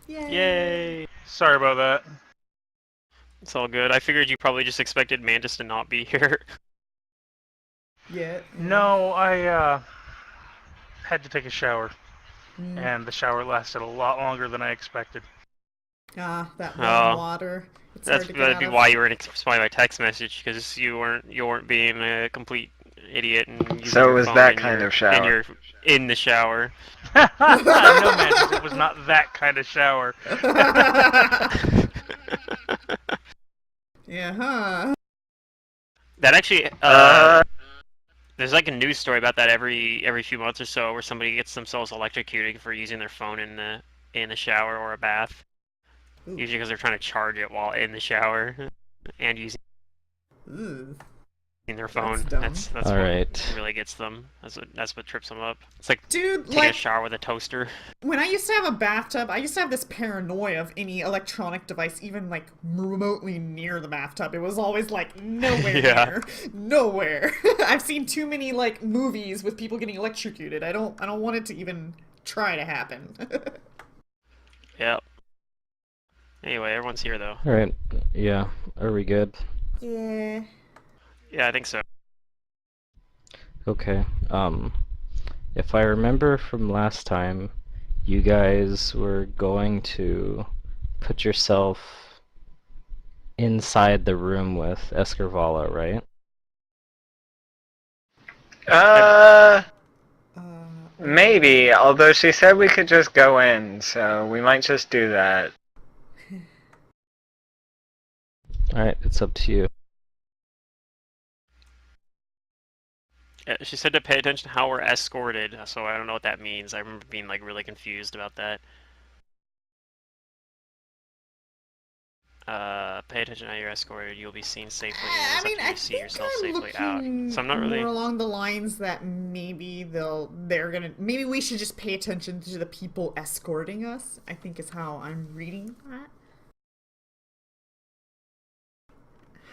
Yay! Sorry about that. It's all good. I figured you probably just expected Mantis to not be here. Yeah. No, I had to take a shower, Mm. and the shower lasted a lot longer than I expected. Ah, that warm Oh, water. It's hard to get that'd out be of. why you weren't responding to my text message because you weren't being a complete idiot and using So it your was phone that in kind your of shower. in the shower. No, Mantis, it was not that kind of shower. Yeah, huh? That actually, Uh, there's like a news story about that every few months or so, where somebody gets themselves electrocuted for using their phone in the shower or a bath. Ooh. Usually because they're trying to charge it while in the shower and using Ooh. their That's phone. dumb. That's what Alright. really gets them. That's what trips them up. It's like Dude, taking a like, shower with a toaster. when I used to have a bathtub, I used to have this paranoia of any electronic device even like remotely near the bathtub. It was always like nowhere Yeah. near, nowhere. I've seen too many like movies with people getting electrocuted. I don't want it to even try to happen. Yep. Anyway, everyone's here though. Alright, yeah. Are we good? Yeah. Yeah, I think so. Okay. If I remember from last time, you guys were going to put yourself inside the room with Escarvala, right? Uh, Okay. maybe. Although she said we could just go in, so we might just do that. Alright, it's up to you. She said to pay attention to how we're escorted, so I don't know what that means. I remember being like really confused about that. Pay attention to how you're escorted. You'll be seen safely in. I It's up mean, to you I to see think yourself I'm safely out. looking So I'm not more really. along the lines that maybe they're gonna maybe we should just pay attention to the people escorting us. I think is how I'm reading that.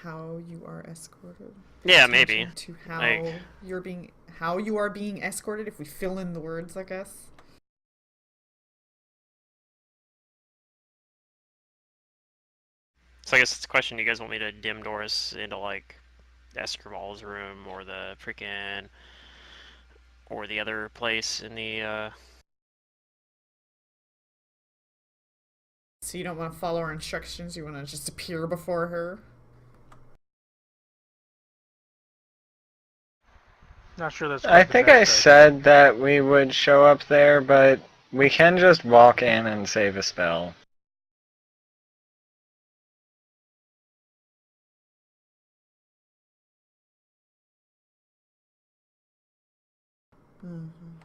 How you are escorted. Pay Yeah, maybe. attention to Like, how you are being escorted. If we fill in the words, I guess. so I guess it's a question. Do you guys want me to dim doors into like Escarval's room or the freaking or the other place in the So you don't want to follow her instructions. You want to just appear before her. Not sure that's I quite the think I best idea. said that we would show up there, but we can just walk in and save a spell. Mm-hmm.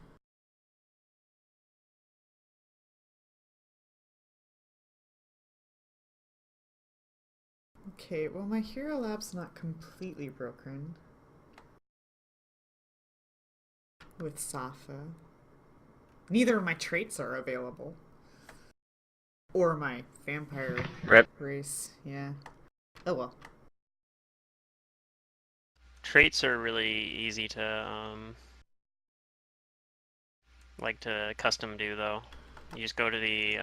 Okay, well, my hero lab's not completely broken with Safa. Neither of my traits are available. Or my vampire Rip. race, yeah. Oh well. traits are really easy to like to custom do though. You just go to the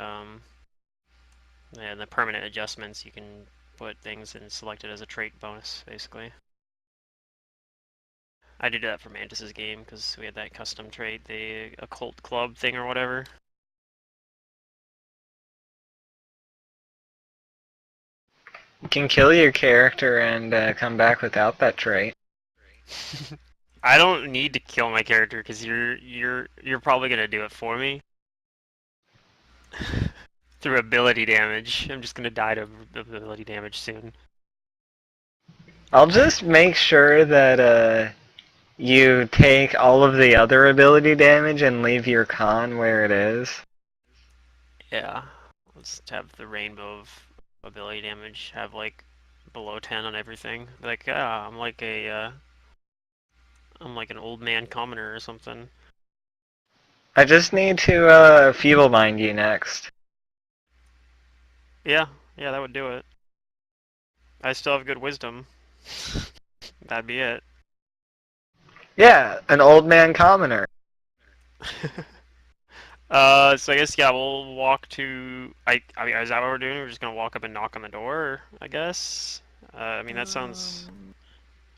permanent adjustments. You can put things and select it as a trait bonus, basically. I did that for Mantis's game because we had that custom trait, the occult club thing or whatever. You can kill your character and come back without that trait. I don't need to kill my character because you're probably gonna do it for me through ability damage. I'm just gonna die to ability damage soon. I'll just make sure that you take all of the other ability damage and leave your con where it is. Yeah, let's have the rainbow of ability damage have like below 10 on everything. Like, I'm like an old man commoner or something. I just need to feeble mind you next. Yeah, yeah, that would do it. I still have good wisdom. That'd be it. Yeah, an old man commoner. So I guess yeah, we'll walk to. I mean, is that what we're doing? We're just gonna walk up and knock on the door, I guess. I mean, that sounds. Um,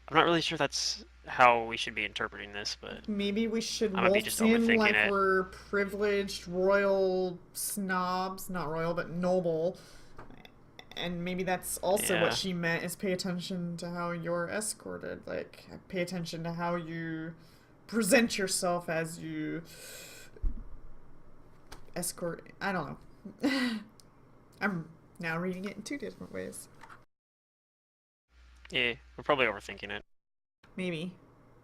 I'm not really sure that's how we should be interpreting this, but Maybe we should I might be just waltz in overthinking like it. we're privileged royal snobs, not royal, but noble. And maybe that's also what Yeah. she meant is pay attention to how you're escorted. Like, pay attention to how you present yourself as you escort. I don't know. I'm now reading it in two different ways. Yeah, we're probably overthinking it. Maybe.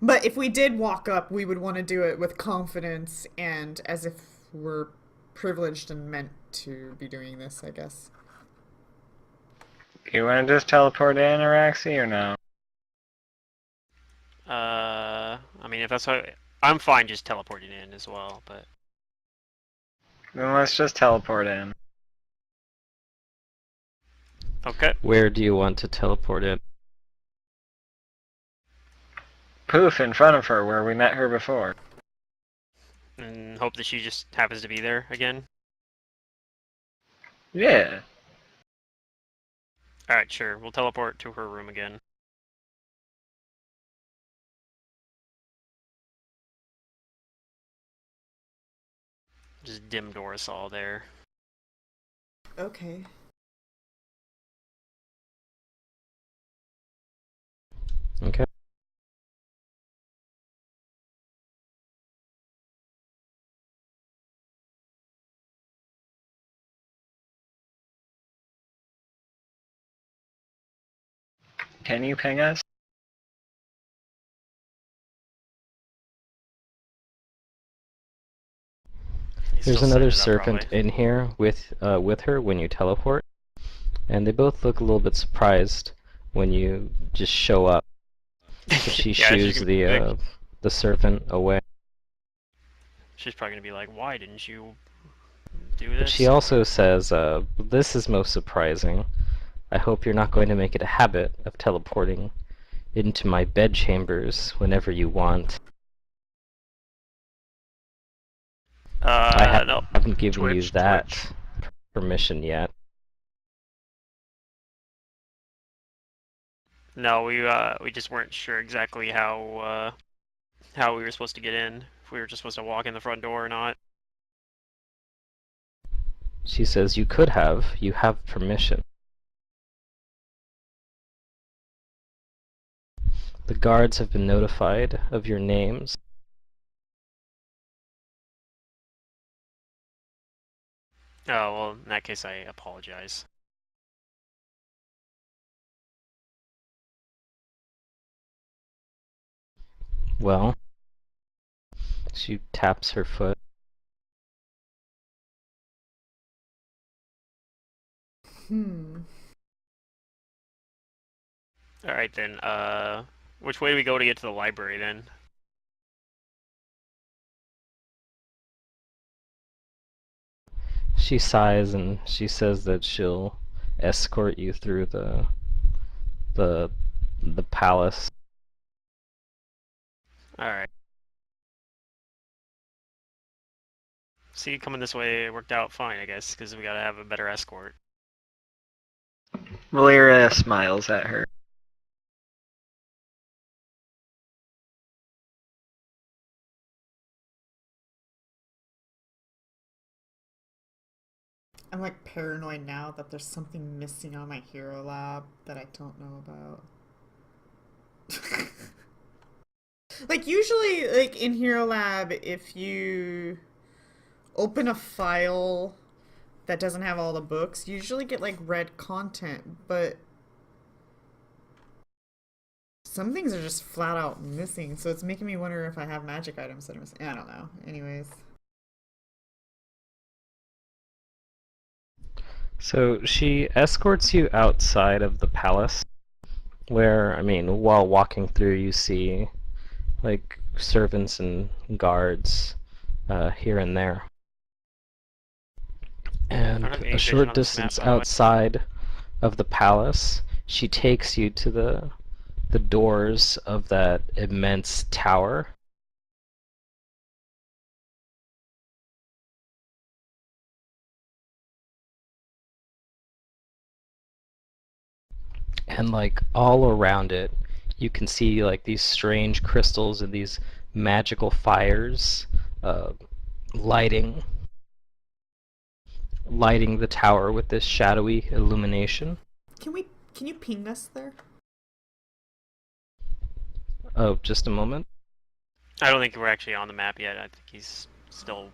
But if we did walk up, we would want to do it with confidence and as if we're privileged and meant to be doing this, I guess. You want to just teleport in, Araxi, or no? I mean, if that's how, I'm fine just teleporting in as well, but Then let's just teleport in. okay. Where do you want to teleport in? Poof, in front of her, where we met her before. And hope that she just happens to be there again. Yeah. All right, sure. We'll teleport to her room again. Just dim Doris all there. Okay. Okay. Can you ping us? He's There's still another setting it up, serpent probably. in here with her when you teleport, and they both look a little bit surprised when you just show up. So she Yeah, she's shoos gonna be like, the serpent away. she's probably gonna be like, "Why didn't you do But this?" she also says, "This is most surprising. I hope you're not going to make it a habit of teleporting into my bedchambers whenever you want. No. Haven't given you Twitch, that twitch. permission yet." No, we just weren't sure exactly how we were supposed to get in. If we were just supposed to walk in the front door or not. She says, "You could have. You have permission. The guards have been notified of your names. Oh, well, in that case, I apologize. Well," she taps her foot. Hmm. All right then. Which way do we go to get to the library then? She sighs and she says that she'll escort you through the the palace. All right. See, coming this way worked out fine, I guess, because we gotta have a better escort. Valyria smiles at her. I'm like paranoid now that there's something missing on my hero lab that I don't know about. Like usually like in hero lab if you open a file that doesn't have all the books, you usually get like red content, but some things are just flat out missing, so it's making me wonder if I have magic items that are missing. I don't know. Anyways. So she escorts you outside of the palace, where, I mean, while walking through, you see like servants and guards here and there. I And don't have any a vision short on this map, distance by the way. outside of the palace, she takes you to the doors of that immense tower. And like all around it, you can see like these strange crystals and these magical fires uh, lighting the tower with this shadowy illumination. Can you ping us there? Oh, just a moment. I don't think we're actually on the map yet. I think he's still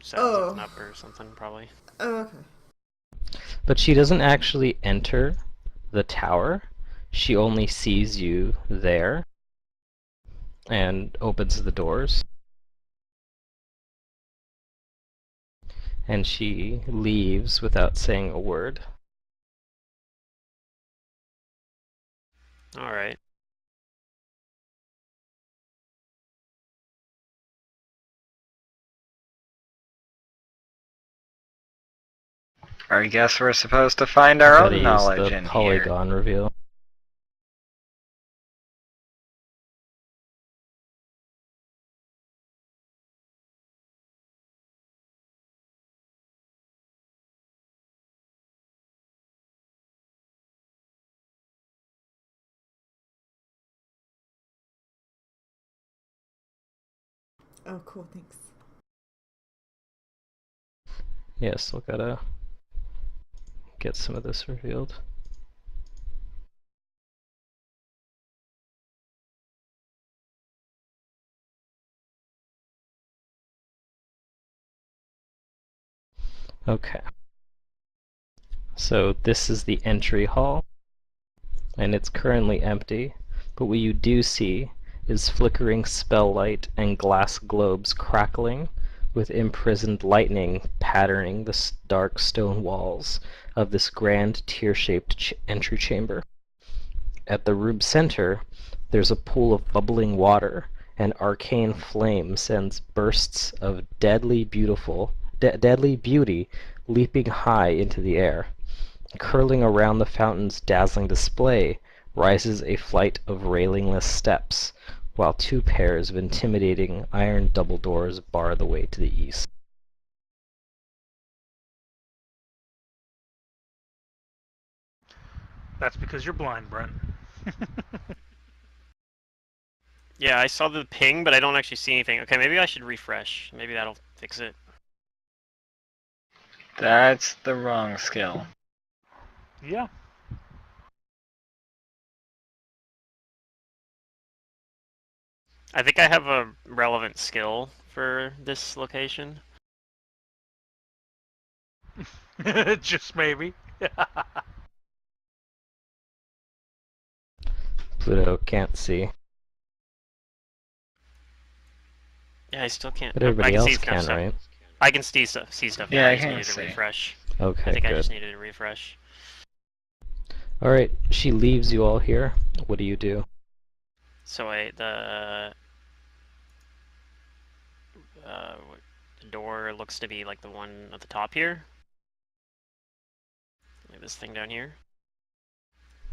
setting something up or something, probably. Oh, okay. But she doesn't actually enter the tower. She only sees you there and opens the doors. And she leaves without saying a word. Alright. I guess we're supposed to find our Gotta own use knowledge the in here. polygon reveal. Oh, cool, thanks. Yes, we'll gotta get some of this revealed. Okay. So this is the entry hall, and it's currently empty, but what you do see is flickering spell light and glass globes crackling, with imprisoned lightning patterning the dark stone walls of this grand tear-shaped entry chamber. At the room's center, there's a pool of bubbling water, and arcane flame sends bursts of deadly beauty leaping high into the air. Curling around the fountain's dazzling display rises a flight of railingless steps, while two pairs of intimidating iron double doors bar the way to the east. That's because you're blind, Brent. Yeah, I saw the ping, but I don't actually see anything. Okay, maybe I should refresh. Maybe that'll fix it. That's the wrong skill. Yeah. I think I have a relevant skill for this location. Just maybe. Pluto can't see, Yeah, I still can't. but I everybody can see else stuff. can, right? I can see stuff now. Yeah, I I just can't needed to see. refresh. Okay, I think I good. just needed to refresh. Alright, she leaves you all here. What do you do? So the door looks to be like the one at the top here. Like this thing down here.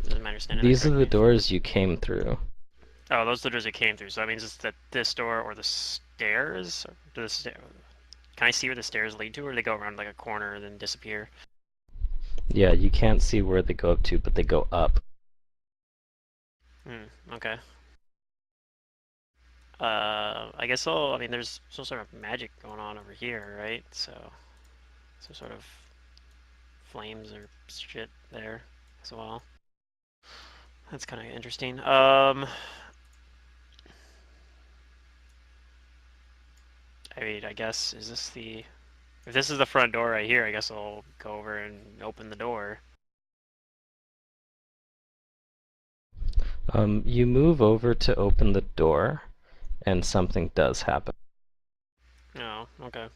Is my understanding These are the correctly? doors you came through. Oh, those are the doors it came through. So that means it's that this door or the stairs. Or can I see where the stairs lead to, or do they go around like a corner and then disappear? Yeah, you can't see where they go up to, but they go up. Okay. I guess I mean, there's some sort of magic going on over here, right? So, some sort of flames or shit there as well. That's kind of interesting. I mean, I guess, is this the... If this is the front door right here, I guess I'll go over and open the door. You move over to open the door, and something does happen. Oh, okay.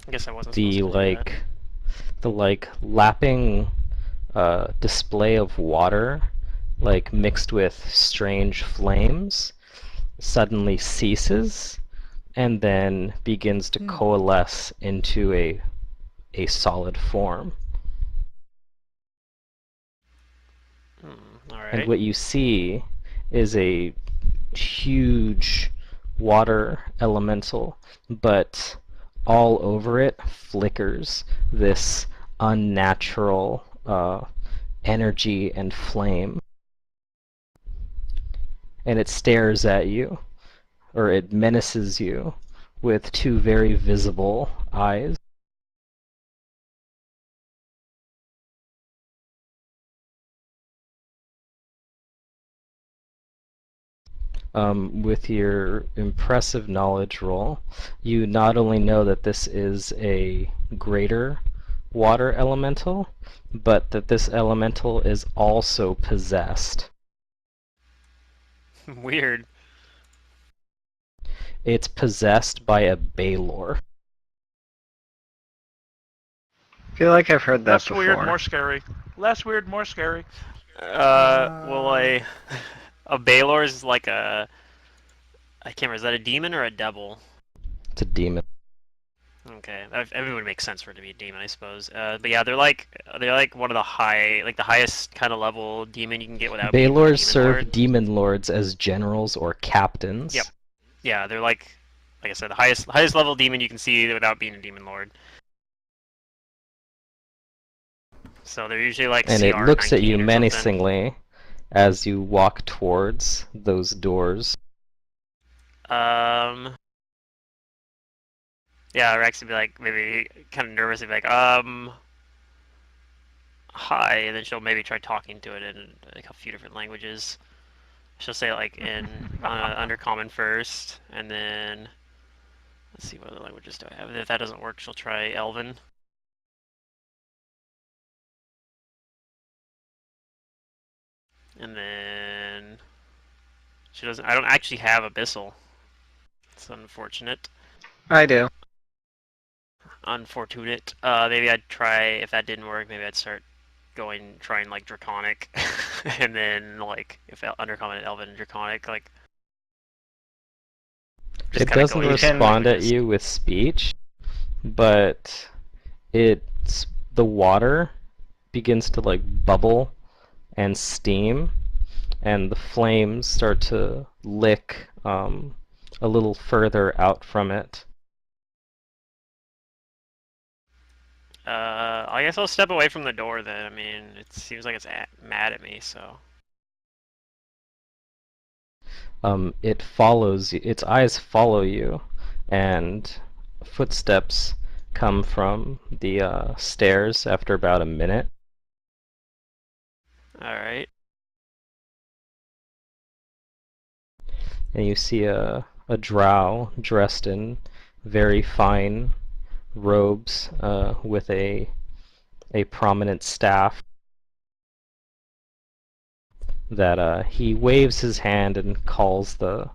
I guess I wasn't supposed The to do that. lapping display of water, like mixed with strange flames, suddenly ceases, and then begins to coalesce into a solid form. Alright. And what you see is a huge water elemental, but all over it flickers this unnatural energy and flame. And it stares at you, or it menaces you, with two very visible eyes. With your impressive knowledge roll, you not only know that this is a greater water elemental, but that this elemental is also possessed. Weird. It's possessed by a Baylor. I feel like I've heard that Less before. weird, more scary. Less weird, more scary. Well, a Baylor is like a, I can't remember, is that a demon or a devil? It's a demon. Okay, it would make sense for it to be a demon, I suppose. But yeah, they're like one of the highest kind of level demon you can get without being a Baylors demon serve lord. demon lords as generals or captains. Yep. Yeah, they're like I said, the highest level demon you can see without being a demon lord. So they're usually like And CR it looks at 19 you or something. menacingly as you walk towards those doors. Yeah, Rex would be like, maybe kind of nervous, and be like, hi, and then she'll maybe try talking to it in like a few different languages. She'll say like in Undercommon first, and then let's see, what other languages do I have? If that doesn't work, she'll try Elven. And then she doesn't. I don't actually have Abyssal. It's unfortunate. I do. Unfortunate. Maybe I'd try. If that didn't work, maybe I'd start trying like Draconic, and then like if Undercommon and Elven and Draconic, like. It doesn't going respond at languages. you with speech, but the water begins to like bubble and steam, and the flames start to lick a little further out from it. I guess I'll step away from the door then. I mean, it seems like it's mad at me, so. It follows you, its eyes follow you, and footsteps come from the stairs after about a minute. Alright. And you see a drow dressed in very fine robes with a prominent staff that he waves his hand and calls the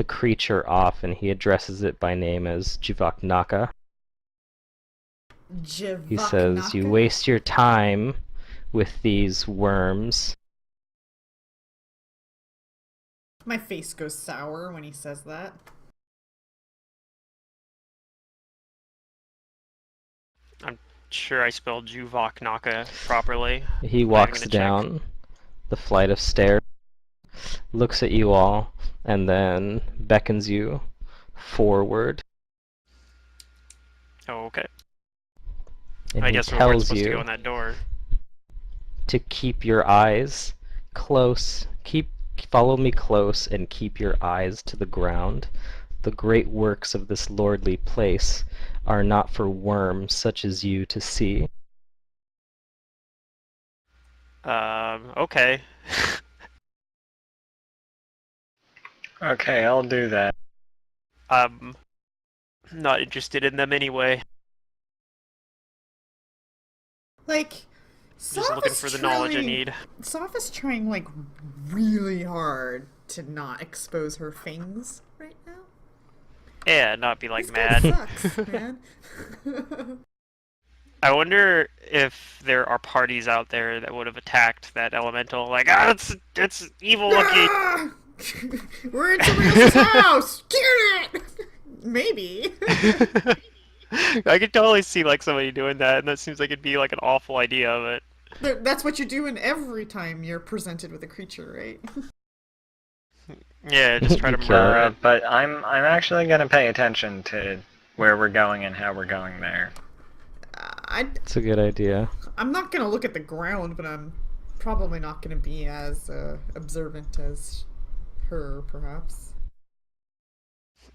creature off, and he addresses it by name as Jivaknaka. He says, "You waste your time with these worms." My face goes sour when he says that. I'm sure I spelled Juvaknaka properly. He I'm walks gonna check. down the flight of stairs, looks at you all, and then beckons you forward. Oh, okay. And I he guess we're tells supposed to you go in that door. to keep your eyes close. Follow me close and keep your eyes to the ground. The great works of this lordly place are not for worms such as you to see. Okay. Okay, I'll do that. I'm not interested in them anyway. Like, Just looking for the knowledge I need. Soph is trying, like, really hard to not expose her fangs right now. Yeah, not be like This mad. guy sucks, man. I wonder if there are parties out there that would have attacked that elemental. Like, it's evil looking. Ah! We're in somebody else's house! Get it! Maybe. I could totally see like somebody doing that, and that seems like it'd be like an awful idea, but That's what you're doing every time you're presented with a creature, right? Yeah, just try You to kill murder it. it. But I'm actually gonna pay attention to where we're going and how we're going there. It's a good idea. I'm not gonna look at the ground, but I'm probably not gonna be as observant as her, perhaps.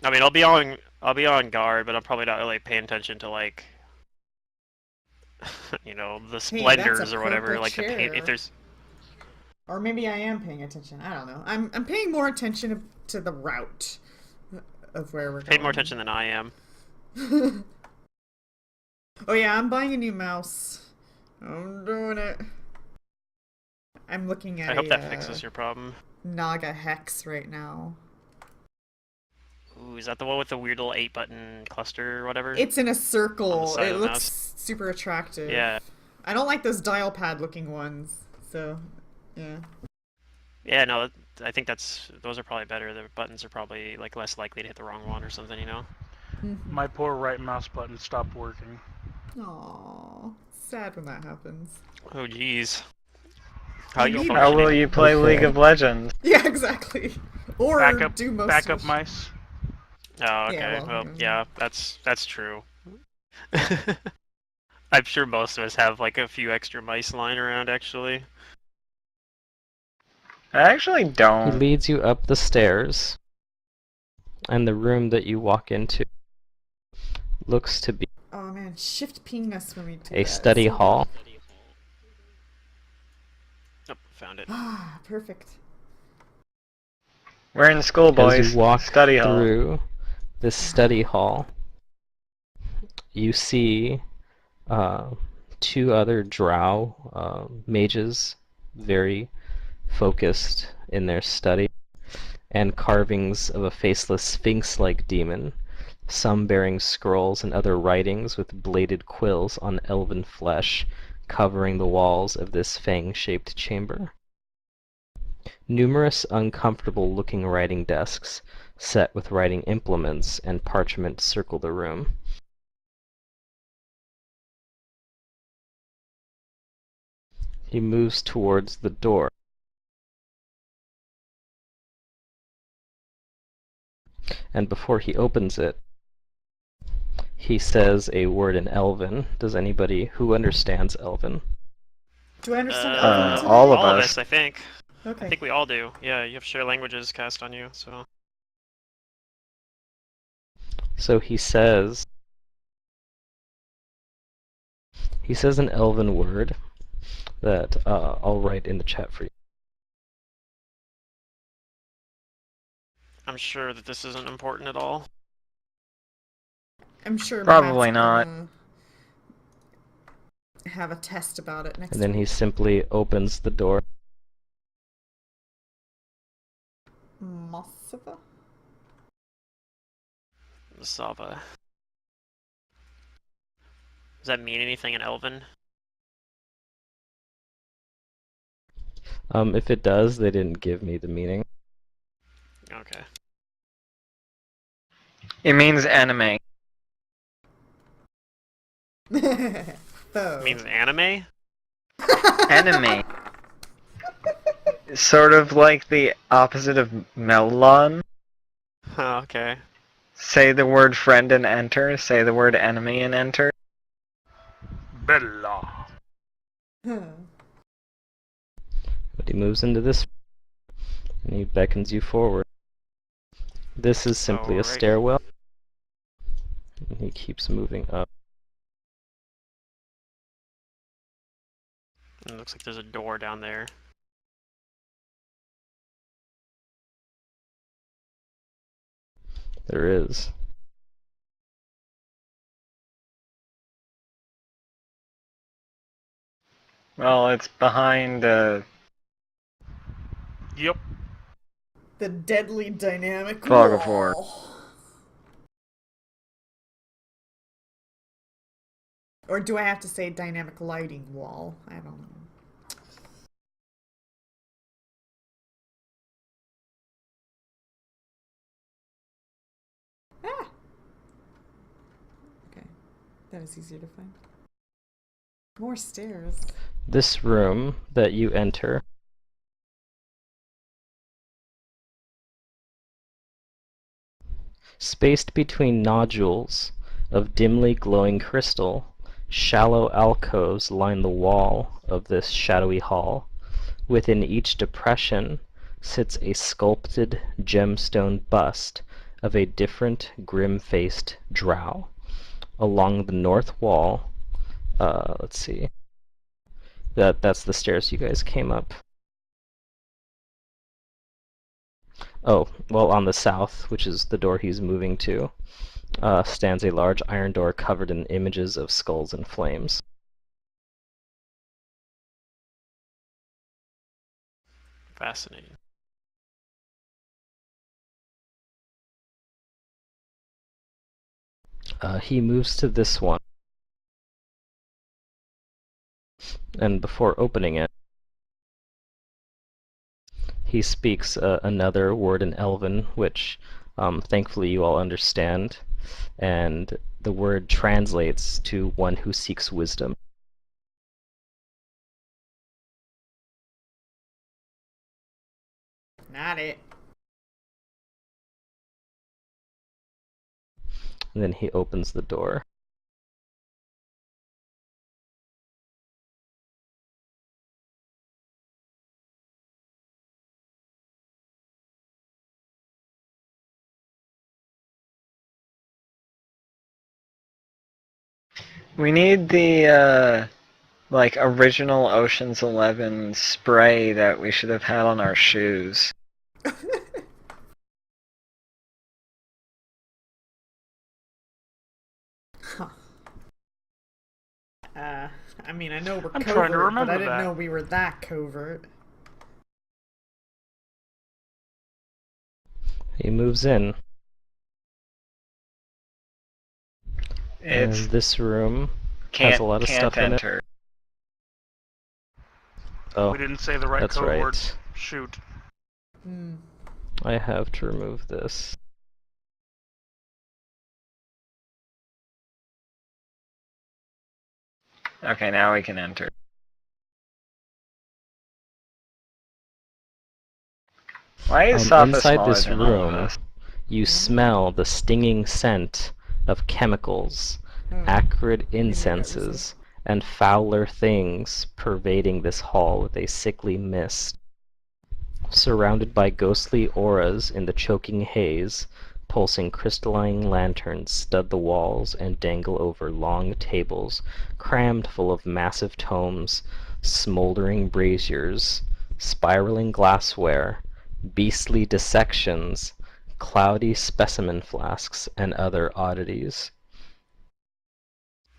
I mean, I'll be on guard, but I'm probably not really paying attention to like, you know, the Hey, that's a splendors or whatever. purple Like the paint. If chair. there's Or maybe I am paying attention. I don't know. I'm paying more attention to the route of where we're paid going. more attention than I am. Oh yeah, I'm buying a new mouse. I'm doing it. I'm looking at I hope a that fixes your problem. Naga Hex right now. Ooh, is that the one with the weird little 8-button cluster or whatever? It's in a On the circle. side It of the looks mouse? super attractive. Yeah. I don't like those dial pad looking ones. So, yeah. Yeah, no, I think those are probably better. The buttons are probably like less likely to hit the wrong one or something, you know? My poor right mouse button stopped working. Aww. Sad when that happens. Oh, jeez. How you Indeed. How will functioning? you play Okay. League of Legends? Yeah, exactly. Or Backup, do most backup of it. mice. Oh, okay. Yeah, well, Yeah, that's true. I'm sure most of us have like a few extra mice lying around, actually. I actually He don't. leads you up the stairs, and the room that you walk into looks to be Oh man, shift ping us when we do a that. study So hall. Oh, found it. Ah, perfect. We're in school, As boys. you walk Study hall. through this study hall, you see two other drow mages, very focused in their study, and carvings of a faceless sphinx-like demon, some bearing scrolls and other writings with bladed quills on elven flesh, covering the walls of this fang-shaped chamber. Numerous uncomfortable-looking writing desks, set with writing implements and parchment, circle the room. He moves towards the door. And before he opens it, he says a word in Elven. Does anybody who understands Elven? Do I understand Elven today? all of All of us. us, I think. Okay. I think we all do. Yeah, you have share languages cast on you, so. So he says an Elven word that I'll write in the chat for you. I'm sure that this isn't important at all. I'm sure Probably Matt's not. gonna have a test about it next And then he week. simply opens the door. Massiva? Sava. Does that mean anything in Elven? If it does, they didn't give me the meaning. Okay. It means anime. It Though. means anime? Anime. Sort of like the opposite of melon. Oh, okay. Say the word friend and enter. Say the word enemy and enter. Bella. But he moves into this, and he beckons you forward. This is simply a Alright. stairwell. And he keeps moving up. It looks like there's a door down there. There is. Well, it's behind Yep. The deadly dynamic Fog of War. wall. Or do I have to say dynamic lighting wall? I don't know. Ah! Okay. That is easier to find. More stairs. This room that you enter Spaced between nodules of dimly glowing crystal, shallow alcoves line the wall of this shadowy hall. Within each depression sits a sculpted gemstone bust of a different grim-faced drow. Along the north wall, let's see. That's the stairs you guys came up. Oh, well, on the south, which is the door he's moving to, stands a large iron door covered in images of skulls and flames. Fascinating. He moves to this one, and before opening it, he speaks another word in Elven, which thankfully you all understand, and the word translates to one who seeks wisdom. Not it. And then he opens the door. We need the like original Ocean's 11 spray that we should have had on our shoes. Huh. I mean, I know we're I'm covert, trying to but remember I didn't that. know we were that covert. He moves in, and It's this room has can't a lot of can't stuff in it. enter. Oh, We didn't say the right that's code right. words. Shoot. Hmm. I have to remove this. Okay, now we can enter. Why is Safa Inside smaller this than all of room, us? you smell the stinging scent of chemicals, Oh, acrid we knew that was incenses, and fouler things pervading this hall with a sickly mist. Surrounded by ghostly auras in the choking haze, pulsing crystalline lanterns stud the walls and dangle over long tables crammed full of massive tomes, smoldering braziers, spiraling glassware, beastly dissections, cloudy specimen flasks, and other oddities.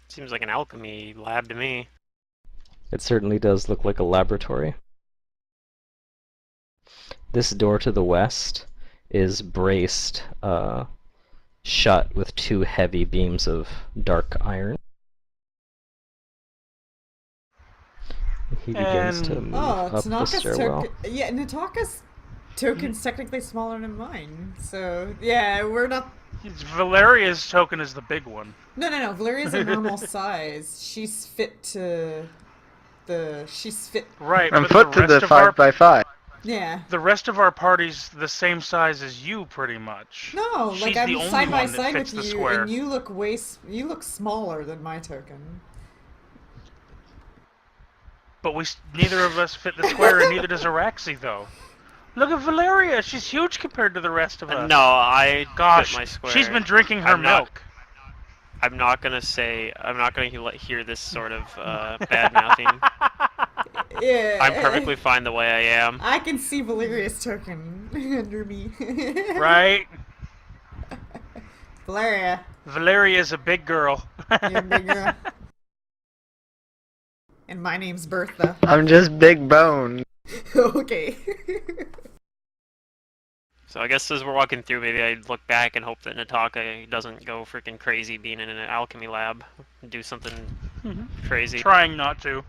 Seems like an alchemy lab to me. It certainly does look like a laboratory. This door to the west is braced shut with two heavy beams of dark iron. He begins to And move Oh, up the Tanaka's stairwell. token. Yeah, Nataka's token's technically smaller than mine. So yeah, we're not. Valeria's token is the big one. No. Valeria's a normal size. She's fit to the. She's fit. Right, I'm but put to the 5x5. Yeah. the rest of our party's the same size as you, pretty much. No, like She's the I'm only side by one that side fits with the you, square. and you look you look smaller than my token. But neither of us fit the square, and neither does Araxi, though. Look at Valeria; she's huge compared to the rest of us. No, I Gosh, fit my square. she's been drinking her I'm not- milk. I'm not gonna hear this sort of bad mouthing. Yeah. I'm perfectly fine the way I am. I can see Valeria's token under me. Right? Valeria, Valeria's a big girl. you're a big girl. And my name's Bertha. I'm just big bone. Okay. So I guess as we're walking through, maybe I look back and hope that Nataka doesn't go freaking crazy being in an alchemy lab, and do something crazy. Trying not to.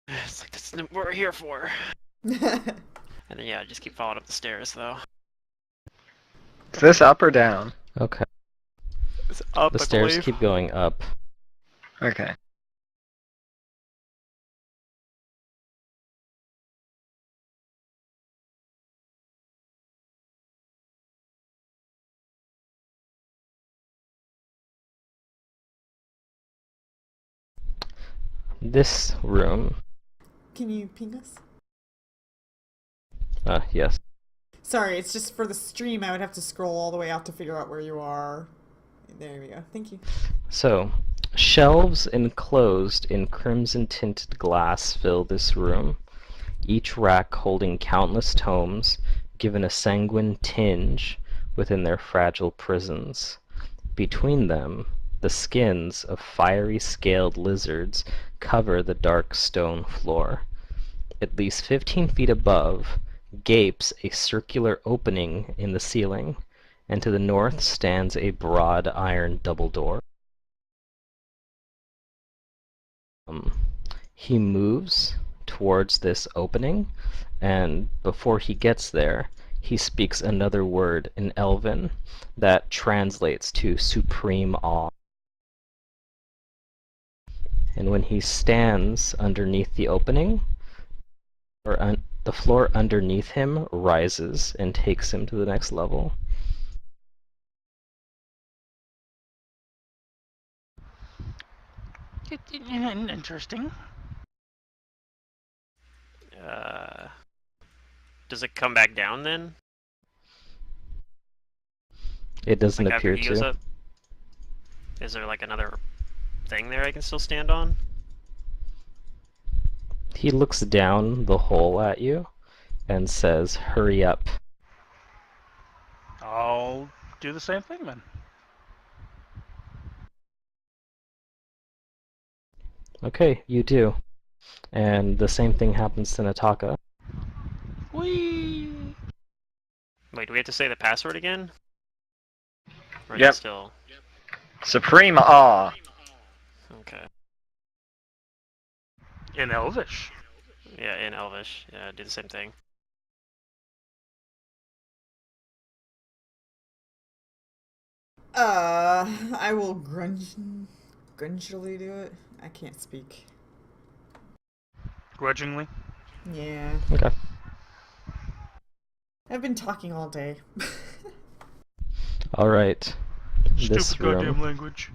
It's like that's what we're here for. And then yeah, just keep following up the stairs though. Is this up or down? Okay. It's up, The I stairs believe. keep going up. Okay. this room. Can you ping us? Yes. Sorry, it's just for the stream. I would have to scroll all the way out to figure out where you are. There we go. Thank you. So, shelves enclosed in crimson-tinted glass fill this room, each rack holding countless tomes, given a sanguine tinge within their fragile prisons. Between them, the skins of fiery scaled lizards cover the dark stone floor. At least 15 feet above gapes a circular opening in the ceiling, and to the north stands a broad iron double door. He moves towards this opening, and before he gets there, he speaks another word in Elven that translates to supreme awe. And when he stands underneath the opening, the floor underneath him rises and takes him to the next level. Interesting. Does it come back down then? It doesn't Like after appear he goes to. up? Is there like another thing there I can still stand on? He looks down the hole at you and says, "Hurry up." I'll do the same thing then. Okay, you do. And the same thing happens to Nataka. Whee! Wait, do we have to say the password again? Or is Yep. it still... Supreme awe. Okay. In Elvish. Yeah, in Elvish. Yeah, do the same thing. I will grungily do it. I can't speak. Grudgingly. Yeah. Okay. I've been talking all day. Alright. This Stupid goddamn room. language.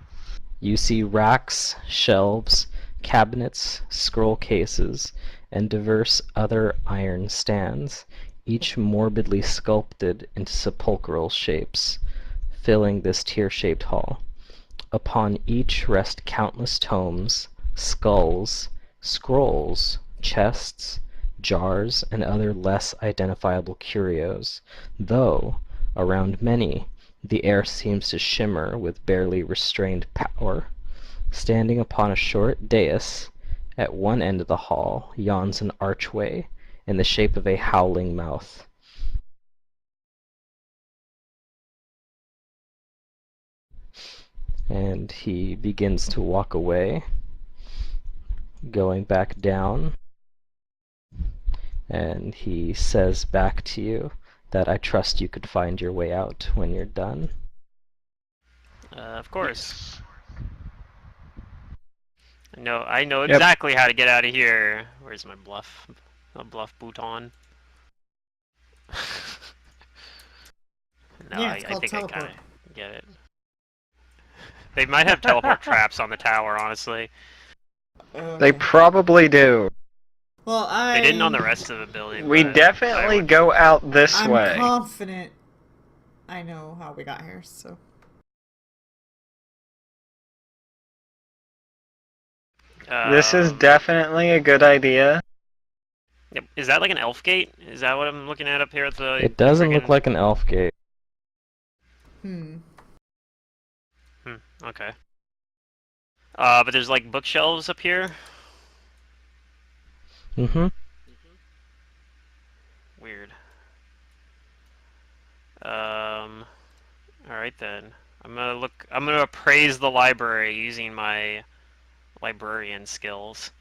You see racks, shelves, cabinets, scroll cases, and diverse other iron stands, each morbidly sculpted into sepulchral shapes, filling this tear-shaped hall. Upon each rest countless tomes, skulls, scrolls, chests, jars, and other less identifiable curios, though, around many, the air seems to shimmer with barely restrained power. Standing upon a short dais at one end of the hall yawns an archway in the shape of a howling mouth. And he begins to walk away, going back down, and he says back to you that I trust you could find your way out when you're done. Of course. Yes. I know Yep. exactly how to get out of here. Where's my bluff? A bluff bouton. No, Yeah, it's I called think I teleport. kind of get it. They might have teleport traps on the tower, honestly. They Okay. probably do. Well, They didn't on the rest of the building. We but definitely I would- go out this I'm way. confident I know how we got here, so. This is definitely a good idea. Yep. Is that like an elf gate? Is that what I'm looking at up here at the? It doesn't friggin- look like an elf gate. Okay. But there's like bookshelves up here. Mm-hmm. Weird. All right then. I'm gonna appraise the library using my librarian skills.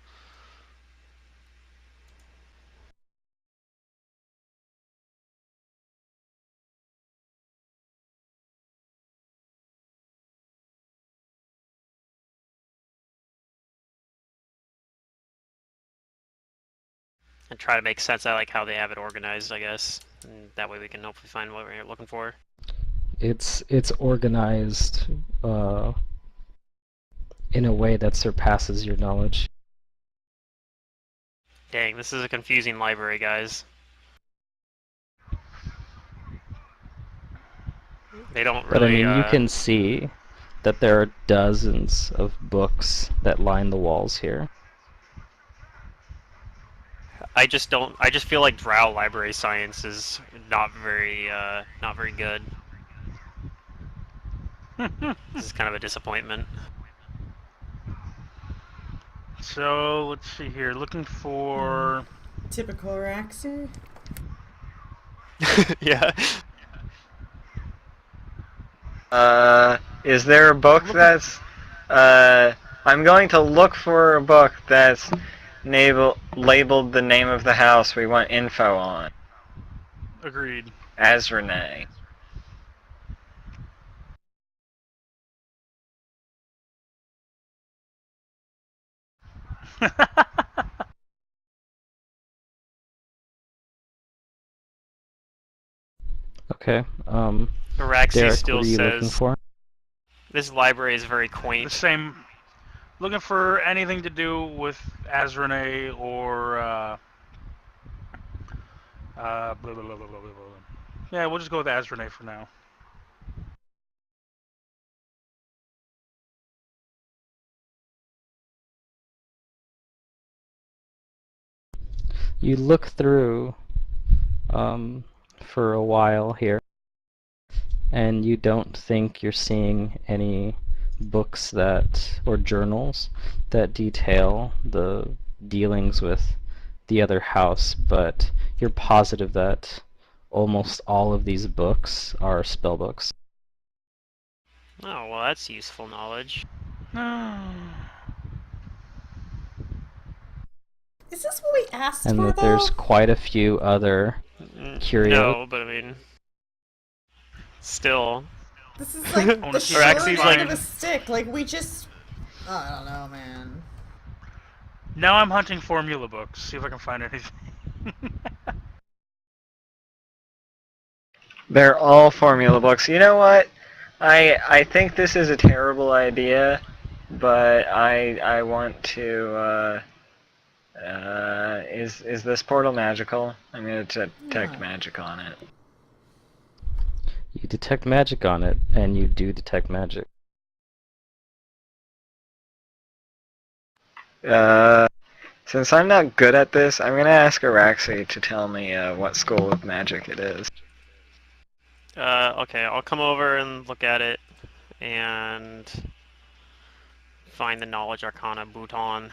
And try to make sense out like how they have it organized, I guess. And that way we can hopefully find what we're looking for. It's organized in a way that surpasses your knowledge. Dang, this is a confusing library, guys. They don't But I really, mean, you can see that there are dozens of books that line the walls here. I just feel like Drow library science is not very good. This is kind of a disappointment. So let's see here. Looking for. Typical Raxi. Yeah. Is there a book that's, I'm going to look for a book that's labeled the name of the house we want info on. Agreed. As Renee. Okay. Araxi Derek, still what are you looking says for? this library is very The quaint. same. Looking for anything to do with Azrene or blah, blah, blah, blah, blah, blah. Yeah, we'll just go with Azrene for now. You look through for a while here, and you don't think you're seeing any books or journals that detail the dealings with the other house, but you're positive that almost all of these books are spell books. Oh, well, that's useful knowledge. Is this what we asked And for, that there's though? quite a few other curios. No, but I mean, still. This is like wanna the see if I short can end find- of a stick. Like, we just... I don't know, man. Now I'm hunting formula books. See if I can find anything. They're all formula books. You know what? I think this is a terrible idea, but I want to. Is this portal magical? I'm gonna detect Yeah. magic on it. You detect magic on it, and you do detect magic. Since I'm not good at this, I'm gonna ask Araxi to tell me what school of magic it is. Okay, I'll come over and look at it and find the Knowledge Arcana bouton.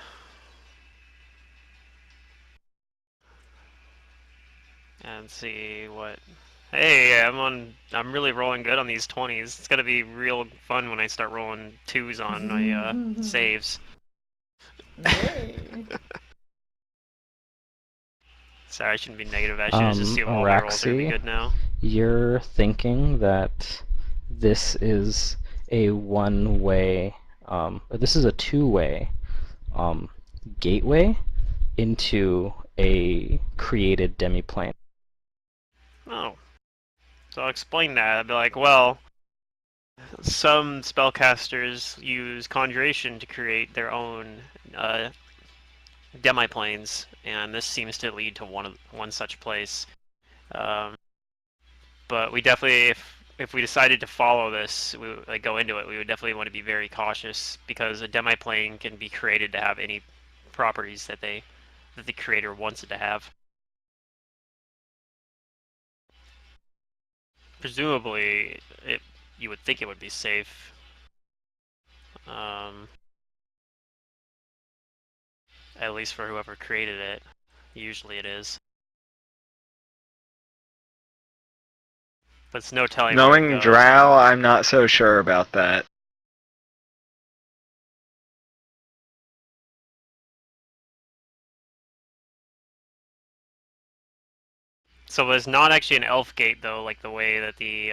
And see what... Hey, I'm really rolling good on these 20s. It's gonna be real fun when I start rolling 2s on my saves. Yay. Sorry, I shouldn't be negative. I should just assume all my rolls are gonna be Araxi, good now. you're thinking that this is a one-way, or this is a two-way gateway into a created demiplane. Oh. So I'll explain that. I'll be like, well, some spellcasters use conjuration to create their own demiplanes, and this seems to lead to one such place. But we definitely, if we decided to follow this, like go into it, we would definitely want to be very cautious because a demiplane can be created to have any properties that the creator wants it to have. Presumably, you would think it would be safe. At least for whoever created it. Usually it is. But it's no telling where it Knowing goes. Drow, I'm not so sure about that. So there's not actually an elf gate though, like the way that the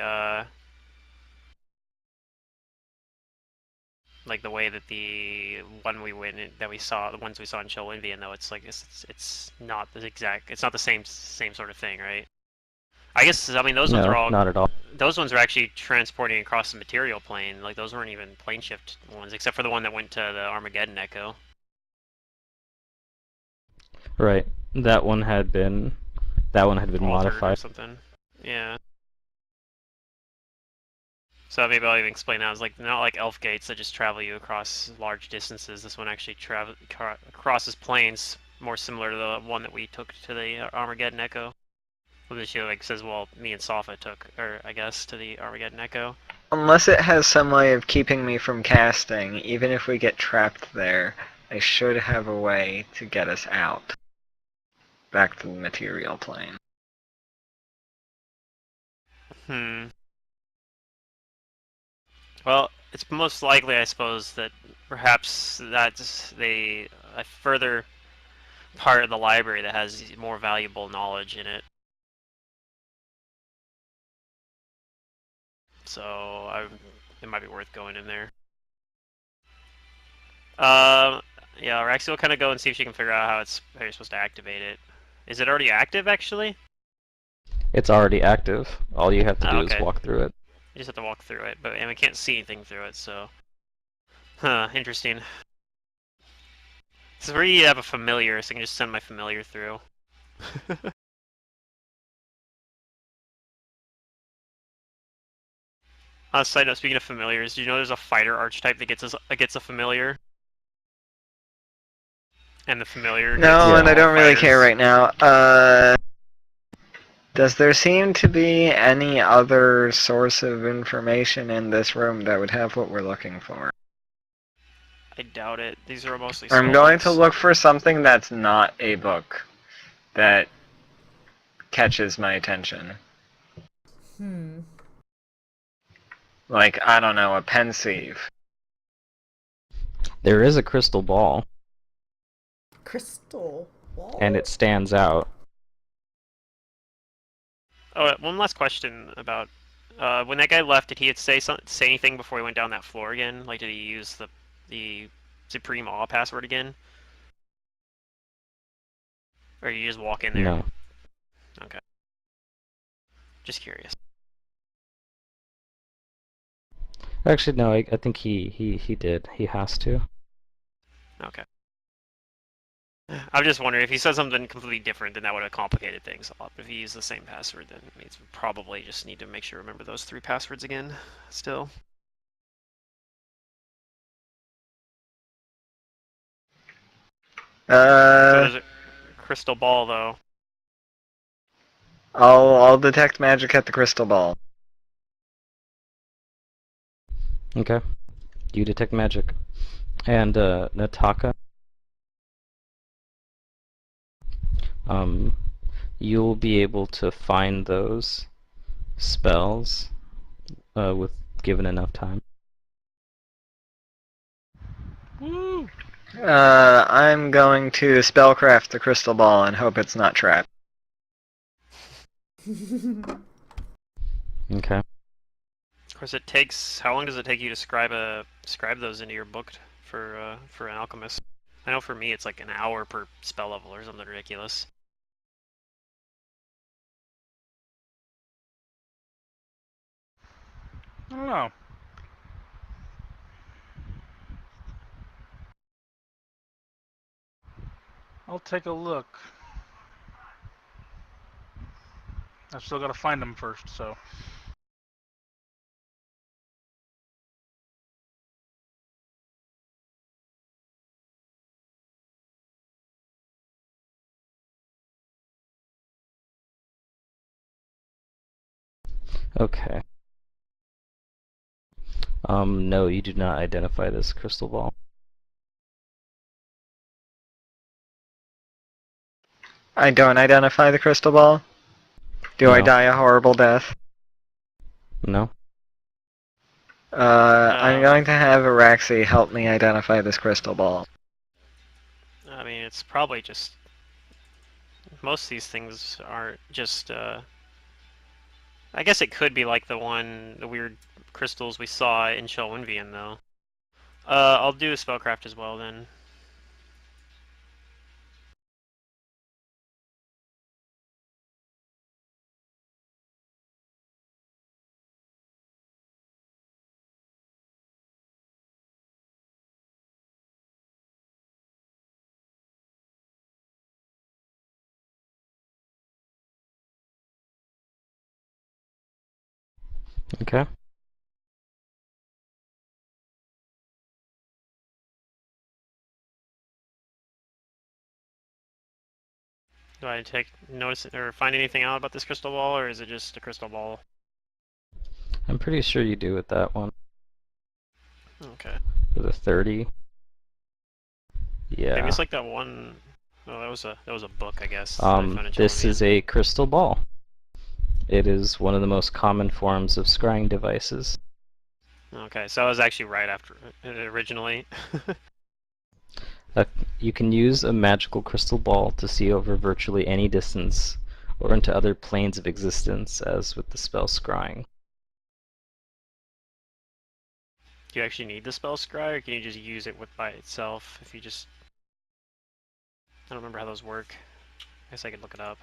one we went in, that we saw, the ones we saw in Chollinvian, though it's like it's not the exact, it's not the same sort of thing, right? I guess, I mean, those ones are all, not at all. those ones are actually transporting across the material plane. Like those weren't even plane shift ones, except for the one that went to the Armageddon Echo. Right. That one had been altered or modified. something. Yeah. So maybe I'll even explain that. It's like not like elf gates that just travel you across large distances. This one actually crosses planes, more similar to the one that we took to the Armageddon Echo. Well, this like says, well, me and Safa took, or I guess, to the Armageddon Echo. Unless it has some way of keeping me from casting, even if we get trapped there, I should have a way to get us out. Back to the material plane. Hmm. Well, it's most likely, I suppose, that perhaps that's a further part of the library that has more valuable knowledge in it. So it might be worth going in there. Yeah, Raxi will kind of go and see if she can figure out how you're supposed to activate it. Is it already active, actually? It's already active. All you have to Oh, do is okay. walk through it. You just have to walk through it, and we can't see anything through it, so... Huh, interesting. This is where you have a familiar, so I can just send my familiar through. On a side note, speaking of familiars, do you know there's a fighter archetype that gets a familiar? And the familiar gets No, and I all don't really care fighters. right now. Does there seem to be any other source of information in this room that would have what we're looking for? I doubt it. These are mostly I'm spell going to books. look for something that's not a book that catches my attention. Hmm. Like, I don't know, a pensieve. There is a crystal ball, Crystal wall? and it stands out. Oh, one last question about when that guy left. Did he say anything before he went down that floor again? Like, did he use the Supreme Awe password again, or you just walk in there? No. Okay, just curious. Actually, no, I think he did. He has to. Okay. I'm just wondering if he said something completely different, then that would have complicated things a lot. But if he used the same password, then it means we probably just need to make sure to remember those 3 passwords again. Still. So there's a crystal ball, though. I'll detect magic at the crystal ball. Okay. You detect magic. And, Nataka, you'll be able to find those spells, with given enough time. Woo! I'm going to spellcraft the crystal ball and hope it's not trapped. Okay. Of course, it takes. How long does it take you to scribe those into your book for an alchemist? I know for me it's like an hour per spell level or something ridiculous. I don't know. I'll take a look. I've still got to find them first, so. Okay. No, you do not identify this crystal ball. I don't identify the crystal ball. Do I No. die a horrible death? No. I'm going to have Araxi help me identify this crystal ball. I mean, it's probably just most of these things aren't just. I guess it could be like the weird crystals we saw in Shelwynvian, though. I'll do a spellcraft as well then. Okay. Do I take notice or find anything out about this crystal ball, or is it just a crystal ball? I'm pretty sure you do with that one. Okay. With a 30. Maybe Yeah. it's like that one. Oh, that was a book, I guess, that I found in This is a crystal ball. It is one of the most common forms of scrying devices. Okay, so I was actually right after originally. You can use a magical crystal ball to see over virtually any distance, or into other planes of existence, as with the spell scrying. Do you actually need the spell scry, or can you just use it by itself? If you just, I don't remember how those work. I guess I could look it up.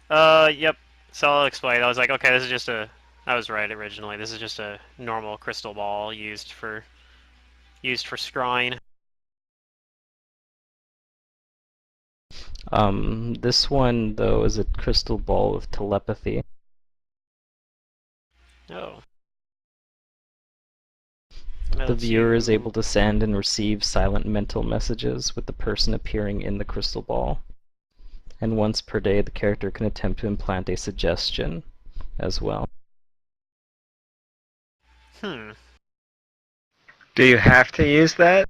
Yep. So I'll explain. I was like, okay, this is just a. I was right originally. This is just a normal crystal ball used for scrying. This one, though, is a crystal ball with telepathy. Oh. The Lets viewer is you. able to send and receive silent mental messages with the person appearing in the crystal ball. And once per day, the character can attempt to implant a suggestion as well. Hmm. Do you have to use that?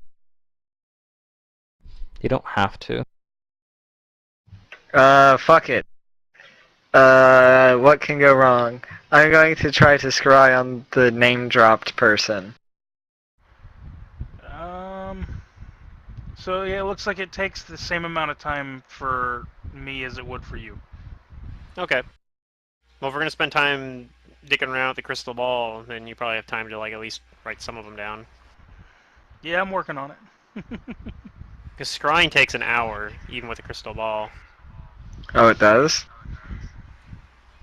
You don't have to. Fuck it. What can go wrong? I'm going to try to scry on the name-dropped person. So yeah, it looks like it takes the same amount of time for me as it would for you. Okay. Well, if we're gonna spend time dicking around with the crystal ball, then you probably have time to like at least write some of them down. Yeah, I'm working on it. Because scrying takes an hour, even with a crystal ball. Oh, it does?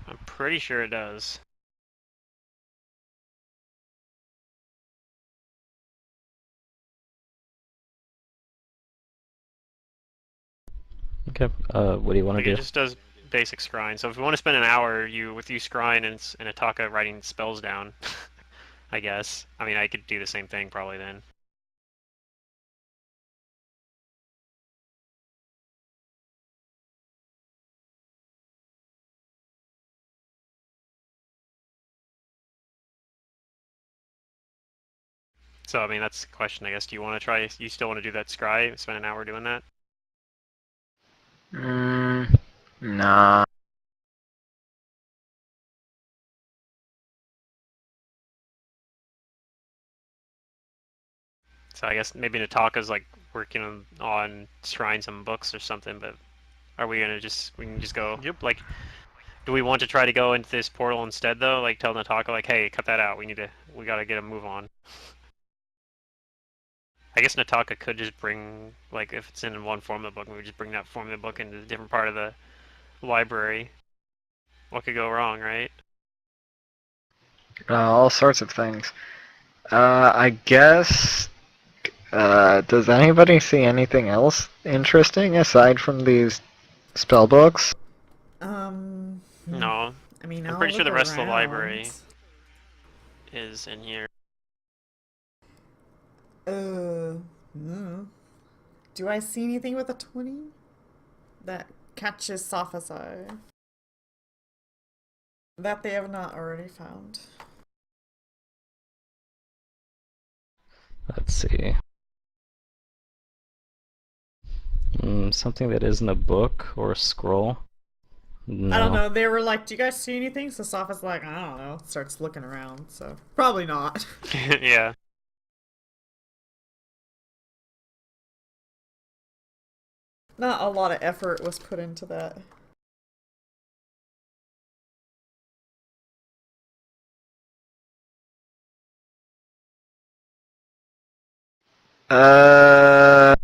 I'm pretty sure it does. Okay, what do you want Like to it do? just does basic scrying. So if you want to spend an hour with you scrying and Ataka writing spells down, I guess. I mean, I could do the same thing probably then. So I mean, that's the question, I guess. Do you want to try? You still want to do that scry? Spend an hour doing that? Nah. So I guess maybe Nataka's like working on scrying some books or something. But are we gonna just we can just go Yep. like? Do we want to try to go into this portal instead though? Like tell Nataka like, hey, cut that out. We gotta get a move on. I guess Nataka could just bring like if it's in one form of the book, we would just bring that form of the book into a different part of the library. What could go wrong, right? All sorts of things. I guess. Does anybody see anything else interesting aside from these spell books? Um, No, I mean, I'm I'll pretty sure look the rest of the around. library is in here. No. Do I see anything with a 20 that catches Safa's eye that they have not already found? Let's see. Something that isn't a book or a scroll? I don't No. know. They were like, "Do you guys see anything?" So Safa's like, "I don't know." Starts looking around. So probably not. Yeah. Not a lot of effort was put into that. Uh.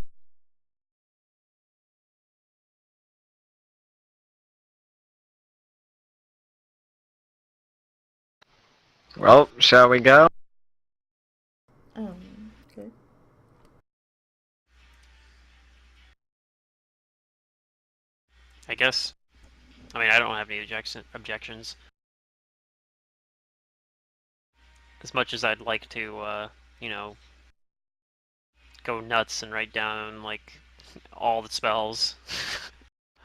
Well, shall we go? Okay. I guess. I mean, I don't have any objections. as much as I'd like to, you know, go nuts and write down like all the spells.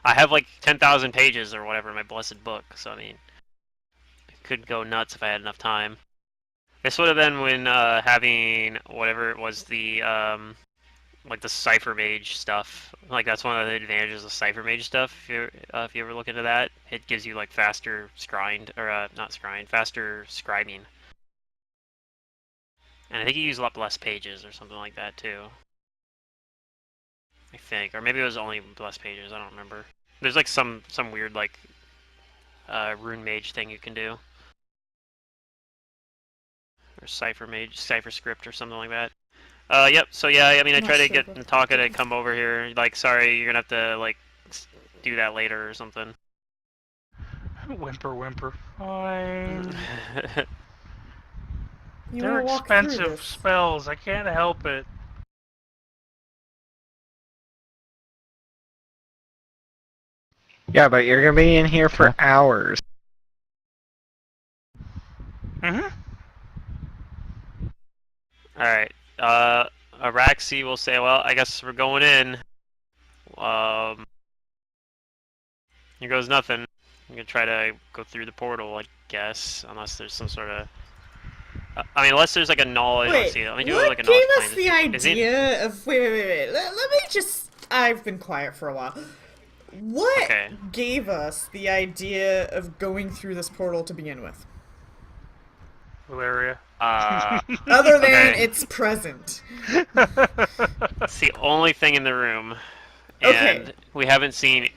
I have like 10,000 pages or whatever in my blessed book, so I mean, I could go nuts if I had enough time. This would have been when having whatever it was, the like the Cipher Mage stuff. Like that's one of the advantages of Cipher Mage stuff. If you ever look into that, it gives you like faster scrying, or not scrying, faster scribing. And I think you use a lot less pages or something like that too. I think, or maybe it was only less pages. I don't remember. There's like some weird like rune mage thing you can do, or Cipher Mage, Cipher Script, or something like that. Yep. So yeah, I mean, I I'm try not to sure get about Nataka to that. come over here. Like, sorry, you're gonna have to like do that later or something. Whimper, whimper. Fine. You want They're to walk through expensive this? spells. I can't help it. Yeah, but you're gonna be in here for Okay. hours. Mm-hmm. All right. Araxi will say, well, I guess we're going in. Um, here goes nothing. I'm gonna try to go through the portal, I guess, unless there's some sort of. I mean, unless there's like a knowledge. Let's Wait, see. Let me do like a what gave knowledge us plan. the Is it idea of... Wait. Let me just... I've been quiet for a while. What okay? gave us the idea of going through this portal to begin with? Valeria. Other than Okay. it's present. It's the only thing in the room, Okay. and we haven't seen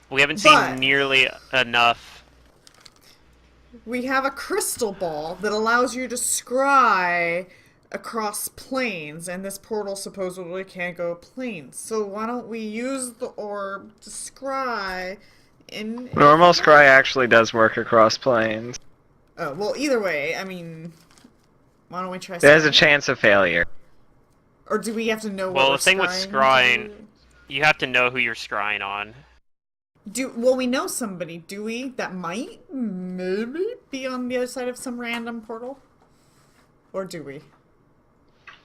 But nearly enough. we have a crystal ball that allows you to scry across planes, and this portal supposedly can't go planes. So why don't we use the orb to scry in... Normal scry actually does work across planes. Oh, well, either way, I mean... Why don't we try There's a scrying? chance of failure. Or do we have to know what Well, we're the thing with scrying scrying, to? you have to know who you're scrying on. Well, we know somebody, do we? That might maybe be on the other side of some random portal? Or do we?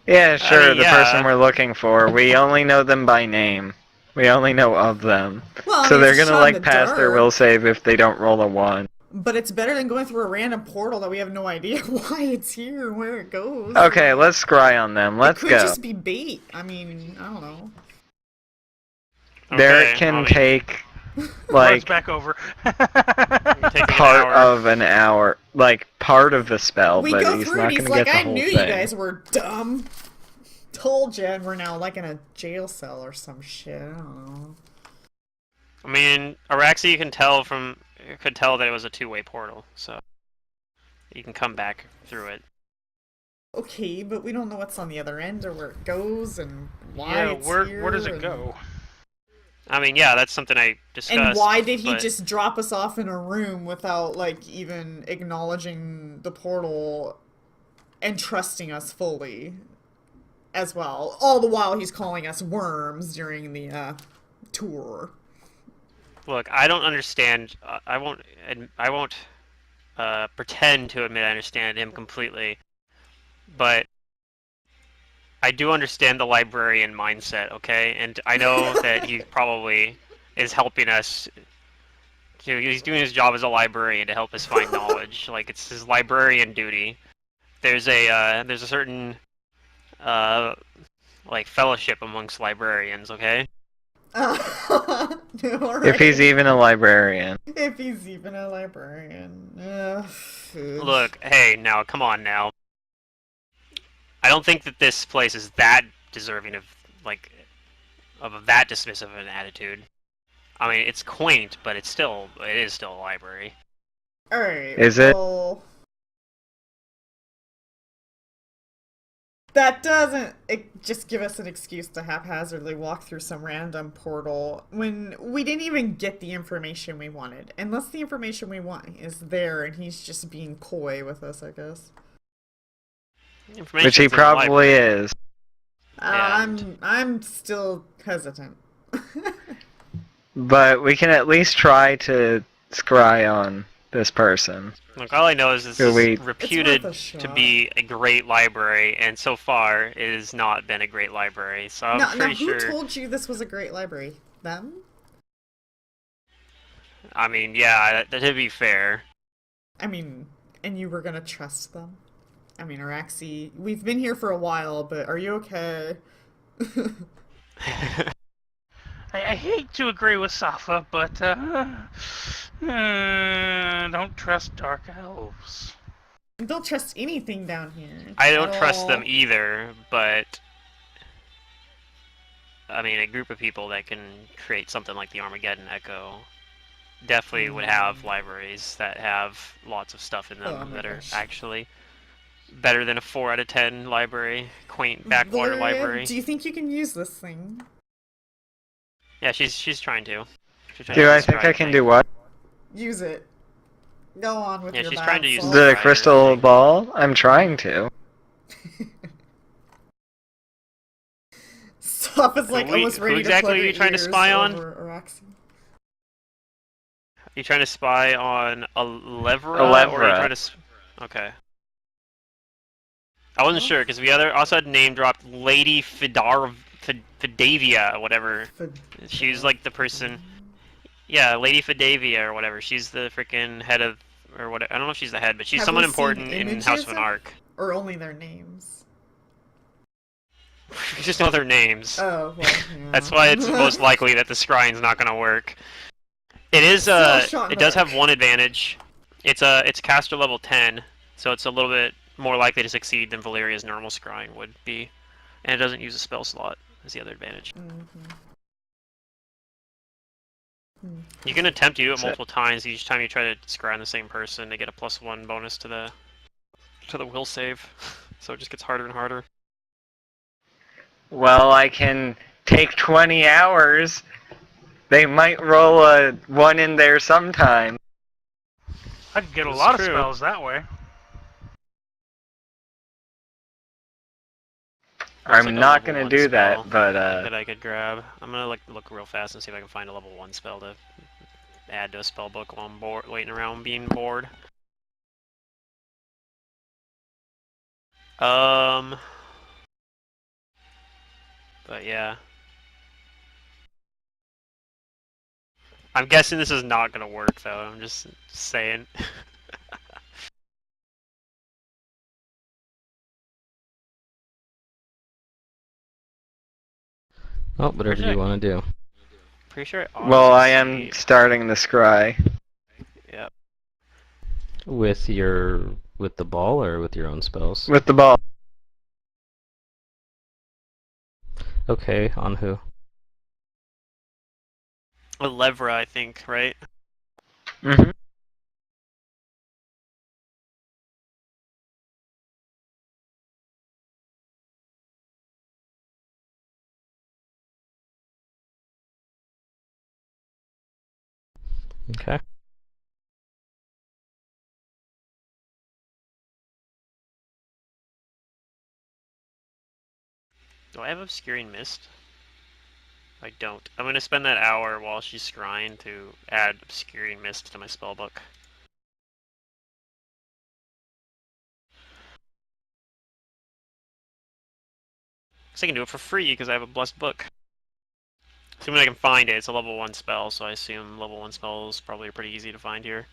Yeah, sure, mean, the yeah. person we're looking for. We only know them by name. We only know of them. Well, I So mean, they're it's a gonna, shot in like, the pass their dark. will save if they don't roll a 1. But it's better than going through a random portal that we have no idea why it's here and where it goes. Okay, let's scry on them. It Let's could go. just be bait. I mean, I don't know. Derek Okay, can I mean, take, Runs like, back over. take like part an hour. of an hour. Like, part of the spell, We but go he's through not and he's gonna like, get the I whole knew thing. you guys were dumb. Told you, and we're now like in a jail cell or some shit. I don't know. I mean, Araxi, could tell that it was a two-way portal, so you can come back through it. Okay, but we don't know what's on the other end or where it goes and why Yeah, it's where here. does it and- go? I mean, yeah, that's something I discussed. And why did he but- just drop us off in a room without, like, even acknowledging the portal and trusting us fully as well? All the while he's calling us worms during the tour. Look, I don't understand. I won't pretend to admit I understand him completely, but I do understand the librarian mindset. Okay, and I know that he probably is helping us. He's doing his job as a librarian to help us find knowledge. Like it's his librarian duty. There's a certain like fellowship amongst librarians. Okay. If he's even a librarian. If he's even a librarian. Look, hey, now, come on now. I don't think that this place is that deserving of, like, of that dismissive of an attitude. I mean, it's quaint, but it is still a library. Alright. Is it? Well, that doesn't just give us an excuse to haphazardly walk through some random portal when we didn't even get the information we wanted. Unless the information we want is there and he's just being coy with us, I guess. Which he probably is. I'm still hesitant. But we can at least try to scry on this person. Look, all I know is this Who is we- It's reputed worth a shot. to be a great library, and so far it has not been a great library. So I'm Now, pretty who sure. told you this was a great library? Them? I mean, yeah, to be fair. I mean, and you were gonna trust them? I mean, Araxi, we've been here for a while, but are you okay? I hate to agree with Safa, but don't trust dark elves. Don't trust anything down here. I at don't trust them all. either, but I mean, a group of people that can create something like the Armageddon Echo definitely would have libraries that have lots of stuff in them Oh my that are gosh. actually better than a 4 out of 10 library, quaint backwater Valeria, library. do you think you can use this thing? Yeah, she's trying to. She's trying Do to I use the think I scrying can thing. do what? Use it. Go on with Yeah, your she's bad trying to use self. the The scrying crystal thing. ball? I'm trying to. Stop is like almost Who ready to exactly plug are her you trying to ears spy on? over Araxi. Are you trying to spy on Alevra, or are you Alevra. trying to? Okay. I wasn't sure because we also had name dropped Lady Fidavia or whatever. She was like the person. Yeah, Lady Fidavia or whatever. She's the freaking head of, or what? I don't know if she's the head, but she's Have someone we seen important in House of images an Ark. or only their names? We just know their names. Oh, well, yeah. That's why it's most likely that the scrying's not gonna work. It is Still a shot in it the does have dark. one advantage. It's caster level 10, so it's a little bit more likely to succeed than Valeria's normal scrying would be. And it doesn't use a spell slot, is the other advantage. You can attempt to do it So- multiple times each time you try to scry on the same person to get a +1 bonus to the will save. So it just gets harder and harder. Well, I can take 20 hours. They might roll a 1 in there sometime. I could get a That's lot of true. spells that way. Looks I'm like a not level gonna 1 do spell that, but that I could grab. I'm gonna look real fast and see if I can find a level 1 spell to add to a spell book while I'm waiting around being bored. But yeah. I'm guessing this is not gonna work though, I'm just saying. Oh, whatever you want to do. Pretty sure it well, I am auto-succeed. starting the scry. Yep. With the ball or with your own spells? With the ball. Okay, on who? Alevra, I think, right? Mm-hmm. Okay. Do I have Obscuring Mist? I don't. I'm gonna spend that hour while she's scrying to add Obscuring Mist to my spellbook. Guess I can do it for free because I have a blessed book. Assuming I can find it, it's a level 1 spell, so I assume level 1 spells probably are pretty easy to find here.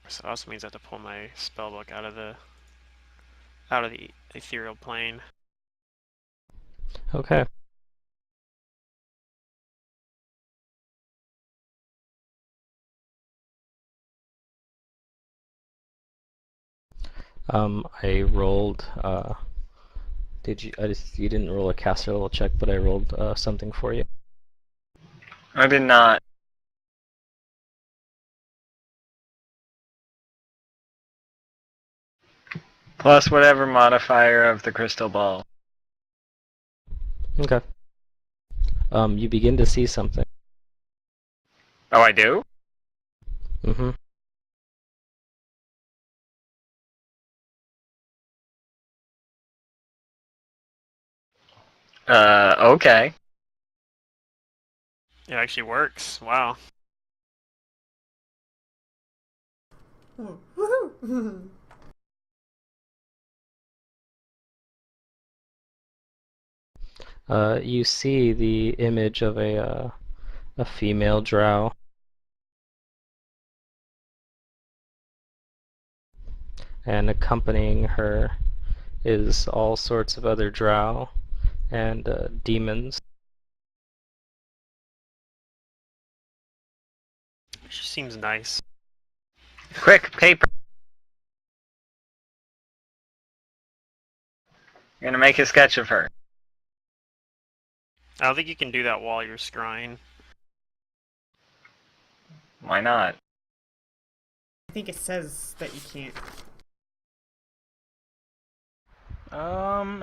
So that also means I have to pull my spellbook out of the ethereal plane. Okay. I rolled, you didn't roll a caster level check, but I rolled, something for you. I did not. Plus whatever modifier of the crystal ball. Okay. You begin to see something. Oh, I do? Mm-hmm. Okay. It actually works. Wow. Woohoo! You see the image of a female drow. And accompanying her is all sorts of other drow and demons. She seems nice. Quick, paper. You're gonna make a sketch of her. I don't think you can do that while you're scrying. Why not? I think it says that you can't.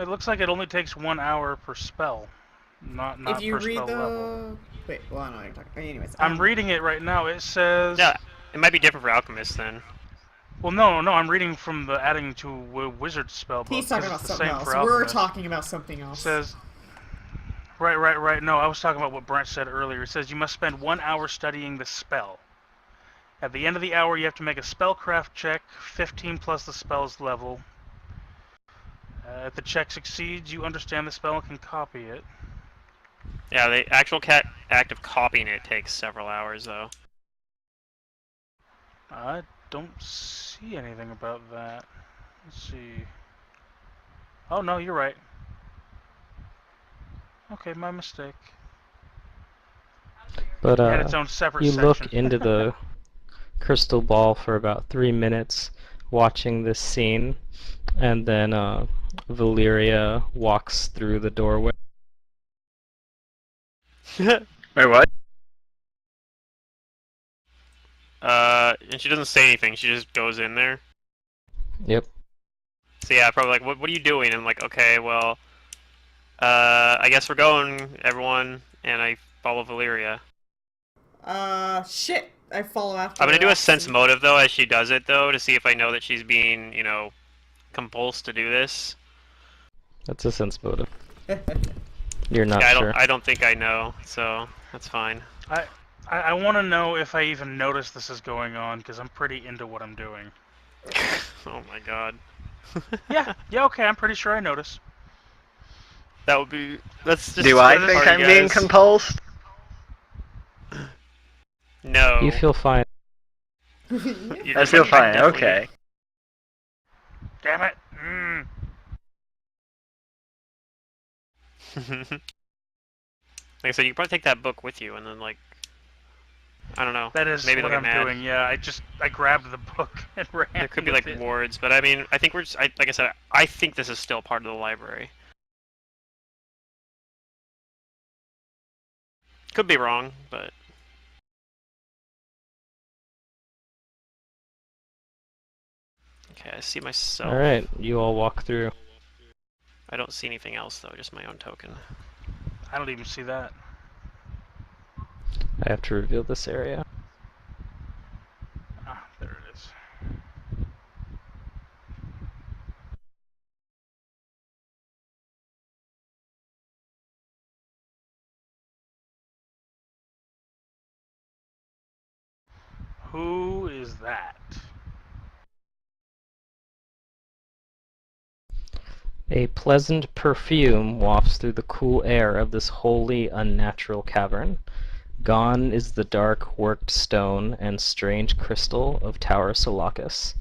It looks like it only takes 1 hour per spell, not If you per read spell the level. wait, well, I know what you're talking. Anyways, I'm reading it right now. It says. Yeah, it might be different for alchemists then. Well, no, I'm reading from the adding to wizard spell book. He's talking 'cause about it's the something same else. for We're alchemists. talking about something It else. says. Right. No, I was talking about what Brent said earlier. It says you must spend 1 hour studying the spell. At the end of the hour, you have to make a spellcraft check, 15 plus the spell's level. If the check succeeds, you understand the spell and can copy it. Yeah, the actual act of copying it takes several hours though. I don't see anything about that. Let's see. Oh, no, you're right. Okay, my mistake. But It had its own separate you section. look into the crystal ball for about 3 minutes watching this scene, and then Valyria walks through the doorway. Wait, what? And she doesn't say anything. She just goes in there. Yep. So yeah, probably like, what are you doing? I'm like, okay, well, I guess we're going, everyone, and I follow Valyria. Shit. I follow after. I'm gonna do a sense Roxy. motive though as she does it though to see if I know that she's being, compulsed to do this. That's a sense motive. You're not Yeah, sure. I don't think I know, so that's fine. I want to know if I even notice this is going on, because I'm pretty into what I'm doing. Oh my god. Yeah, okay, I'm pretty sure I notice. That would be. That's just. Do I this think party, I'm being guys. compulsed? No. You feel fine. You're I just feel like, fine, definitely okay. Damn it! like I said, you could probably take that book with you, and then I don't know. That is maybe what they'll I'm get mad. doing, yeah. I grabbed the book and ran. There could be with like it. wards, but I mean, I think we're just. Like I said, I think this is still part of the library. Could be wrong, but. Okay, I see myself. Alright, you all walk through. I don't see anything else though, just my own token. I don't even see that. I have to reveal this area. Ah, there it is. Who is that? A pleasant perfume wafts through the cool air of this wholly unnatural cavern. Gone is the dark worked stone and strange crystal of Tower Selachus,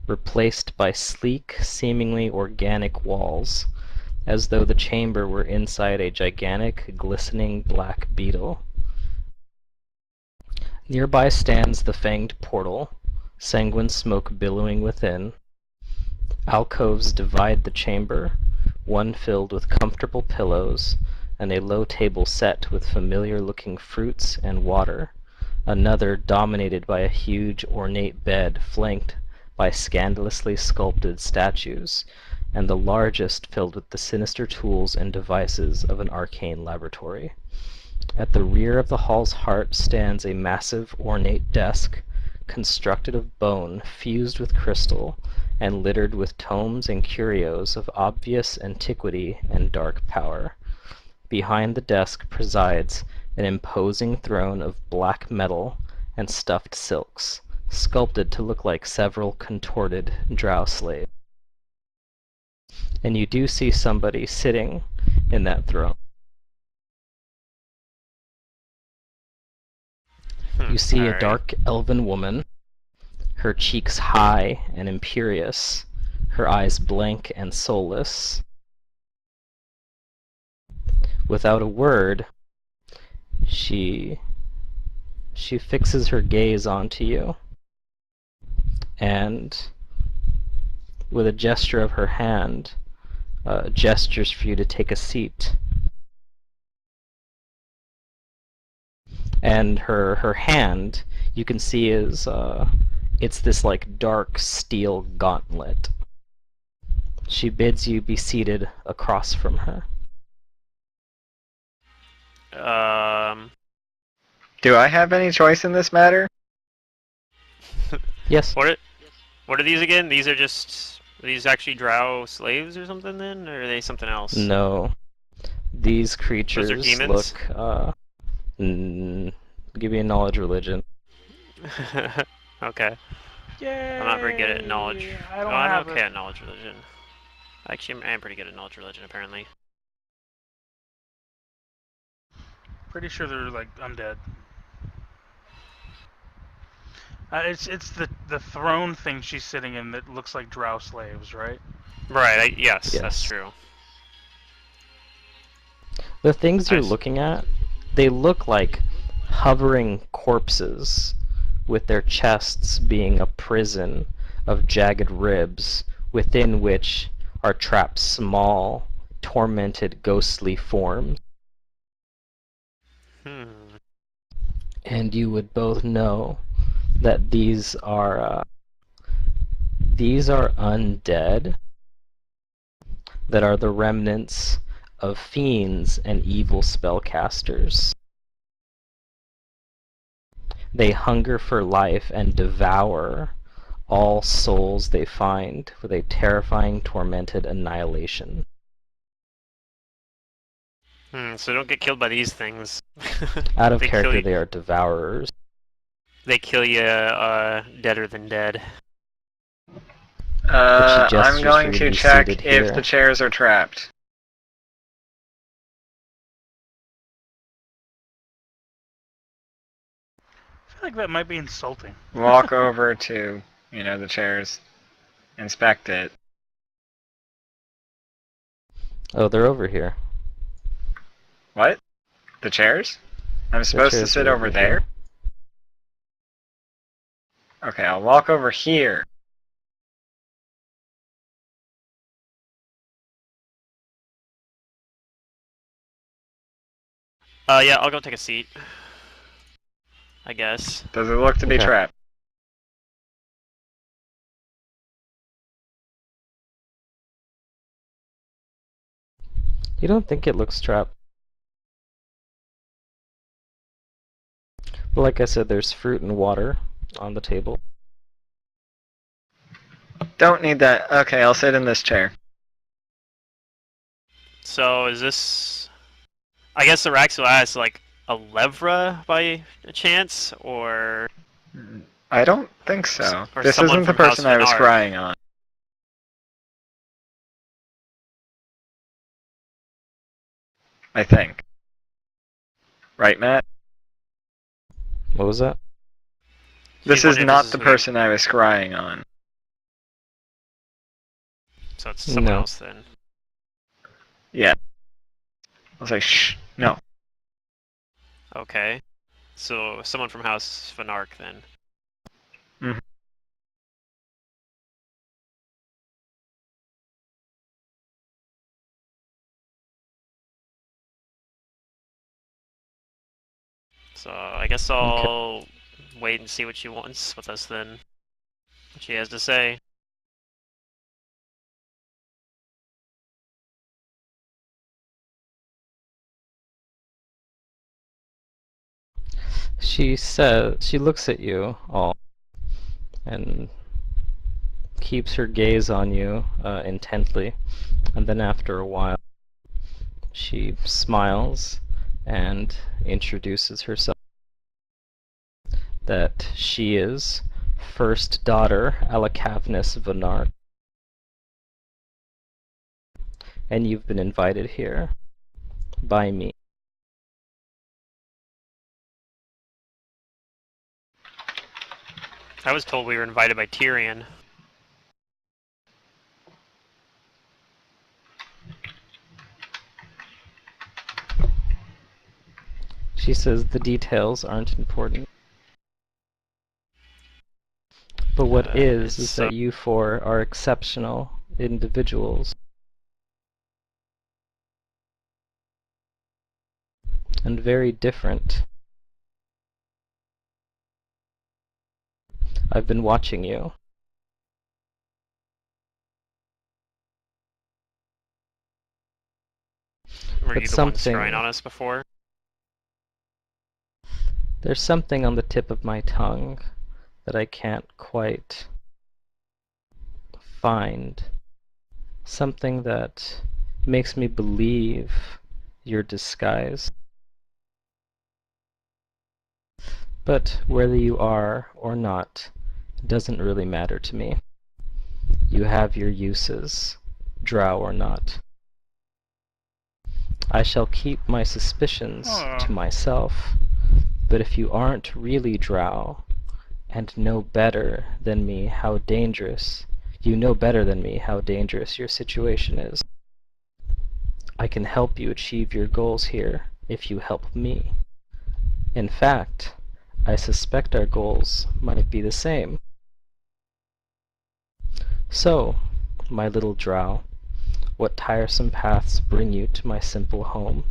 replaced by sleek, seemingly organic walls, as though the chamber were inside a gigantic, glistening black beetle. Nearby stands the fanged portal, sanguine smoke billowing within. Alcoves divide the chamber, one filled with comfortable pillows and a low table set with familiar-looking fruits and water, another dominated by a huge ornate bed flanked by scandalously sculpted statues, and the largest filled with the sinister tools and devices of an arcane laboratory. At the rear of the hall's heart stands a massive ornate desk, constructed of bone fused with crystal, and littered with tomes and curios of obvious antiquity and dark power. Behind the desk presides an imposing throne of black metal and stuffed silks, sculpted to look like several contorted drow slaves. And you do see somebody sitting in that throne. You see a Alright. dark elven woman, her cheeks high and imperious, her eyes blank and soulless. Without a word, she fixes her gaze onto you, and with a gesture of her hand, gestures for you to take a seat. And her hand, you can see, is it's this like dark steel gauntlet. She bids you be seated across from her. Do I have any choice in this matter? Yes. What are these again? These are these actually drow slaves or something then? Or are they something else? No. These creatures Those are demons? look, give me a knowledge religion. Okay. Yay! I'm not very good at knowledge. I don't I'm have okay it. at knowledge religion. Actually, I am pretty good at knowledge religion, apparently. Pretty sure they're like undead. It's the throne thing she's sitting in that looks like drow slaves, right? Right, yes, that's Yes. true. The things you're Nice. looking at, they look like hovering corpses, with their chests being a prison of jagged ribs, within which are trapped small, tormented, ghostly forms. And you would both know that these are undead that are the remnants of fiends and evil spellcasters. They hunger for life and devour all souls they find with a terrifying, tormented annihilation. So don't get killed by these things. Out of They kill character, you- they are devourers. They kill you deader than dead. gestures I'm for going you to be check seated if here. the chairs are trapped. I feel like that might be insulting. Walk over to, the chairs, inspect it. Oh, they're over here. What? The chairs? I'm The supposed to chairs sit are over there? here. Okay, I'll walk over here. Yeah, I'll go take a seat. I guess. Does it look to be Okay. trapped? You don't think it looks trapped? But like I said, there's fruit and water on the table. Don't need that. Okay, I'll sit in this chair. So is this... I guess the Raxua is like a Levra by chance, or... I don't think so. Or This someone isn't the from House person I was Finark. scrying on. I think. Right, Matt? What was that? This She's is wondering if not this the who- person I was scrying on. So it's someone No. else then. Yeah. I was like, shh, no. Okay. So someone from House Finark then. Mhm. So I guess I'll wait and see what she wants with us then. What she has to say. She looks at you all and keeps her gaze on you intently, and then after a while She smiles and introduces herself that she is first daughter Alacavnus Vonarch, and you've been invited here by me. I was told we were invited by Tyrion. She says the details aren't important. But what is that you four are exceptional individuals. And very different. I've been watching you. Were But you the one scrying on us before? There's something on the tip of my tongue that I can't quite find. Something that makes me believe your disguise. But whether you are or not doesn't really matter to me. You have your uses, drow or not. I shall keep my suspicions to myself, but if you aren't really drow, and know better than me how dangerous, you know better than me how dangerous your situation is. I can help you achieve your goals here if you help me. In fact, I suspect our goals might be the same. So, my little drow, what tiresome paths bring you to my simple home,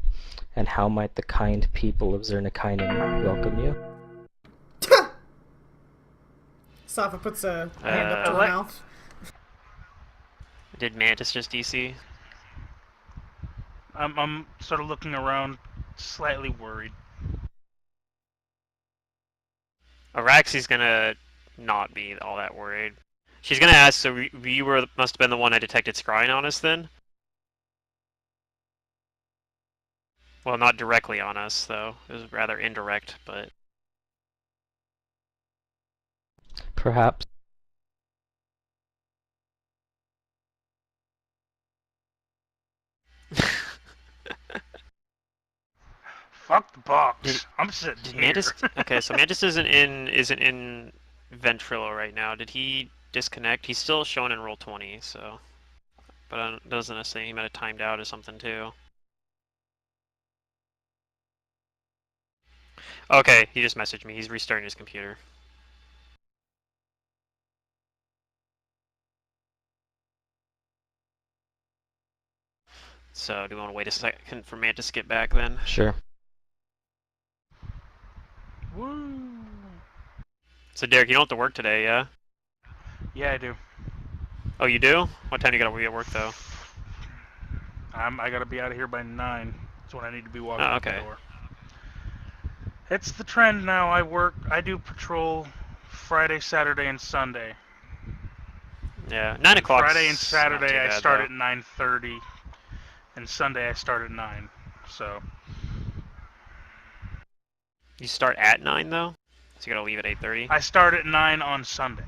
and how might the kind people of Zernikainen welcome you? Safa puts a hand up to her mouth. Did Mantis just DC? I'm sort of looking around, slightly worried. Araxi's gonna not be all that worried. She's gonna ask, so you must have been the one I detected scrying on us then? Well, not directly on us, though. It was rather indirect, but... Perhaps. Fuck the box. I'm sitting here. Mantis... Okay, so Mantis isn't in Ventrilo right now. Did he disconnect? He's still showing in roll 20, so... But it doesn't necessarily... He might have timed out or something, too. Okay, he just messaged me. He's restarting his computer. So, do we want to wait a second for Mantis to get back then? Sure. Woo! So, Derek, you don't have to work today, yeah? Yeah, I do. Oh, you do? What time do you gotta be at work, though? I gotta be out of here by 9. That's when I need to be walking out the door. It's the trend now. I do patrol Friday, Saturday, and Sunday. Yeah, 9 o'clock. Friday and Saturday I start though. at 9:30, and Sunday I start at 9. So. You start at 9, though? So you gotta leave at 8:30? I start at 9 on Sunday.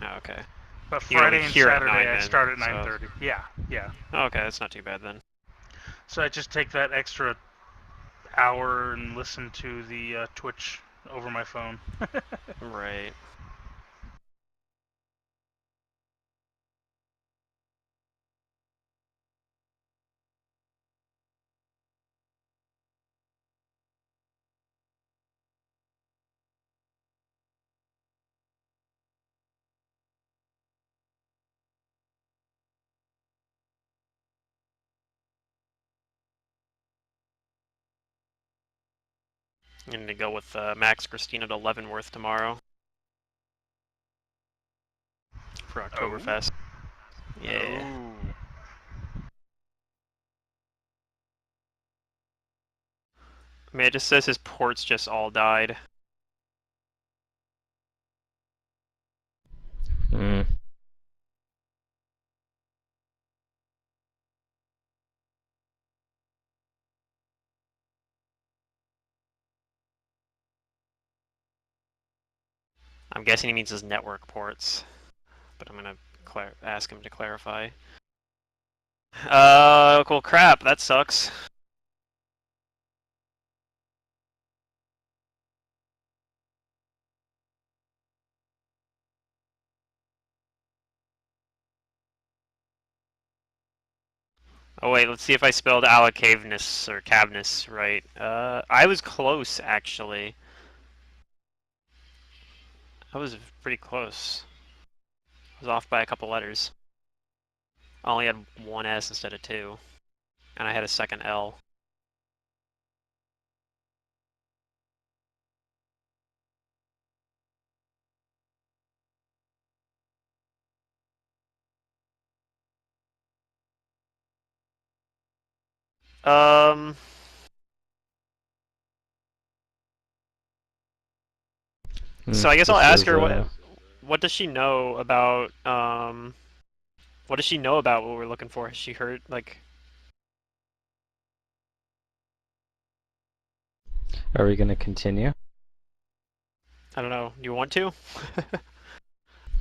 Oh, okay. But Friday and Saturday I start at 9:30. So... Yeah, yeah. Oh, okay, that's not too bad then. So I just take that extra hour and listen to the Twitch over my phone. Right. I'm gonna go with Max Christina to Leavenworth tomorrow. For Oktoberfest. Oh. Yeah. Oh. I mean, it just says his ports just all died. Hmm. I'm guessing he means his network ports, but I'm gonna ask him to clarify. Well, crap. That sucks. Oh wait, let's see if I spelled Alacavnus or Cavnus right. I was close actually. I was pretty close. I was off by a couple letters. I only had one S instead of two, and I had a second L. Um, so I guess I'll This ask is her what does she know about what does she know about what we're looking for? Has she heard like Are we gonna continue? I don't know. Do you want to?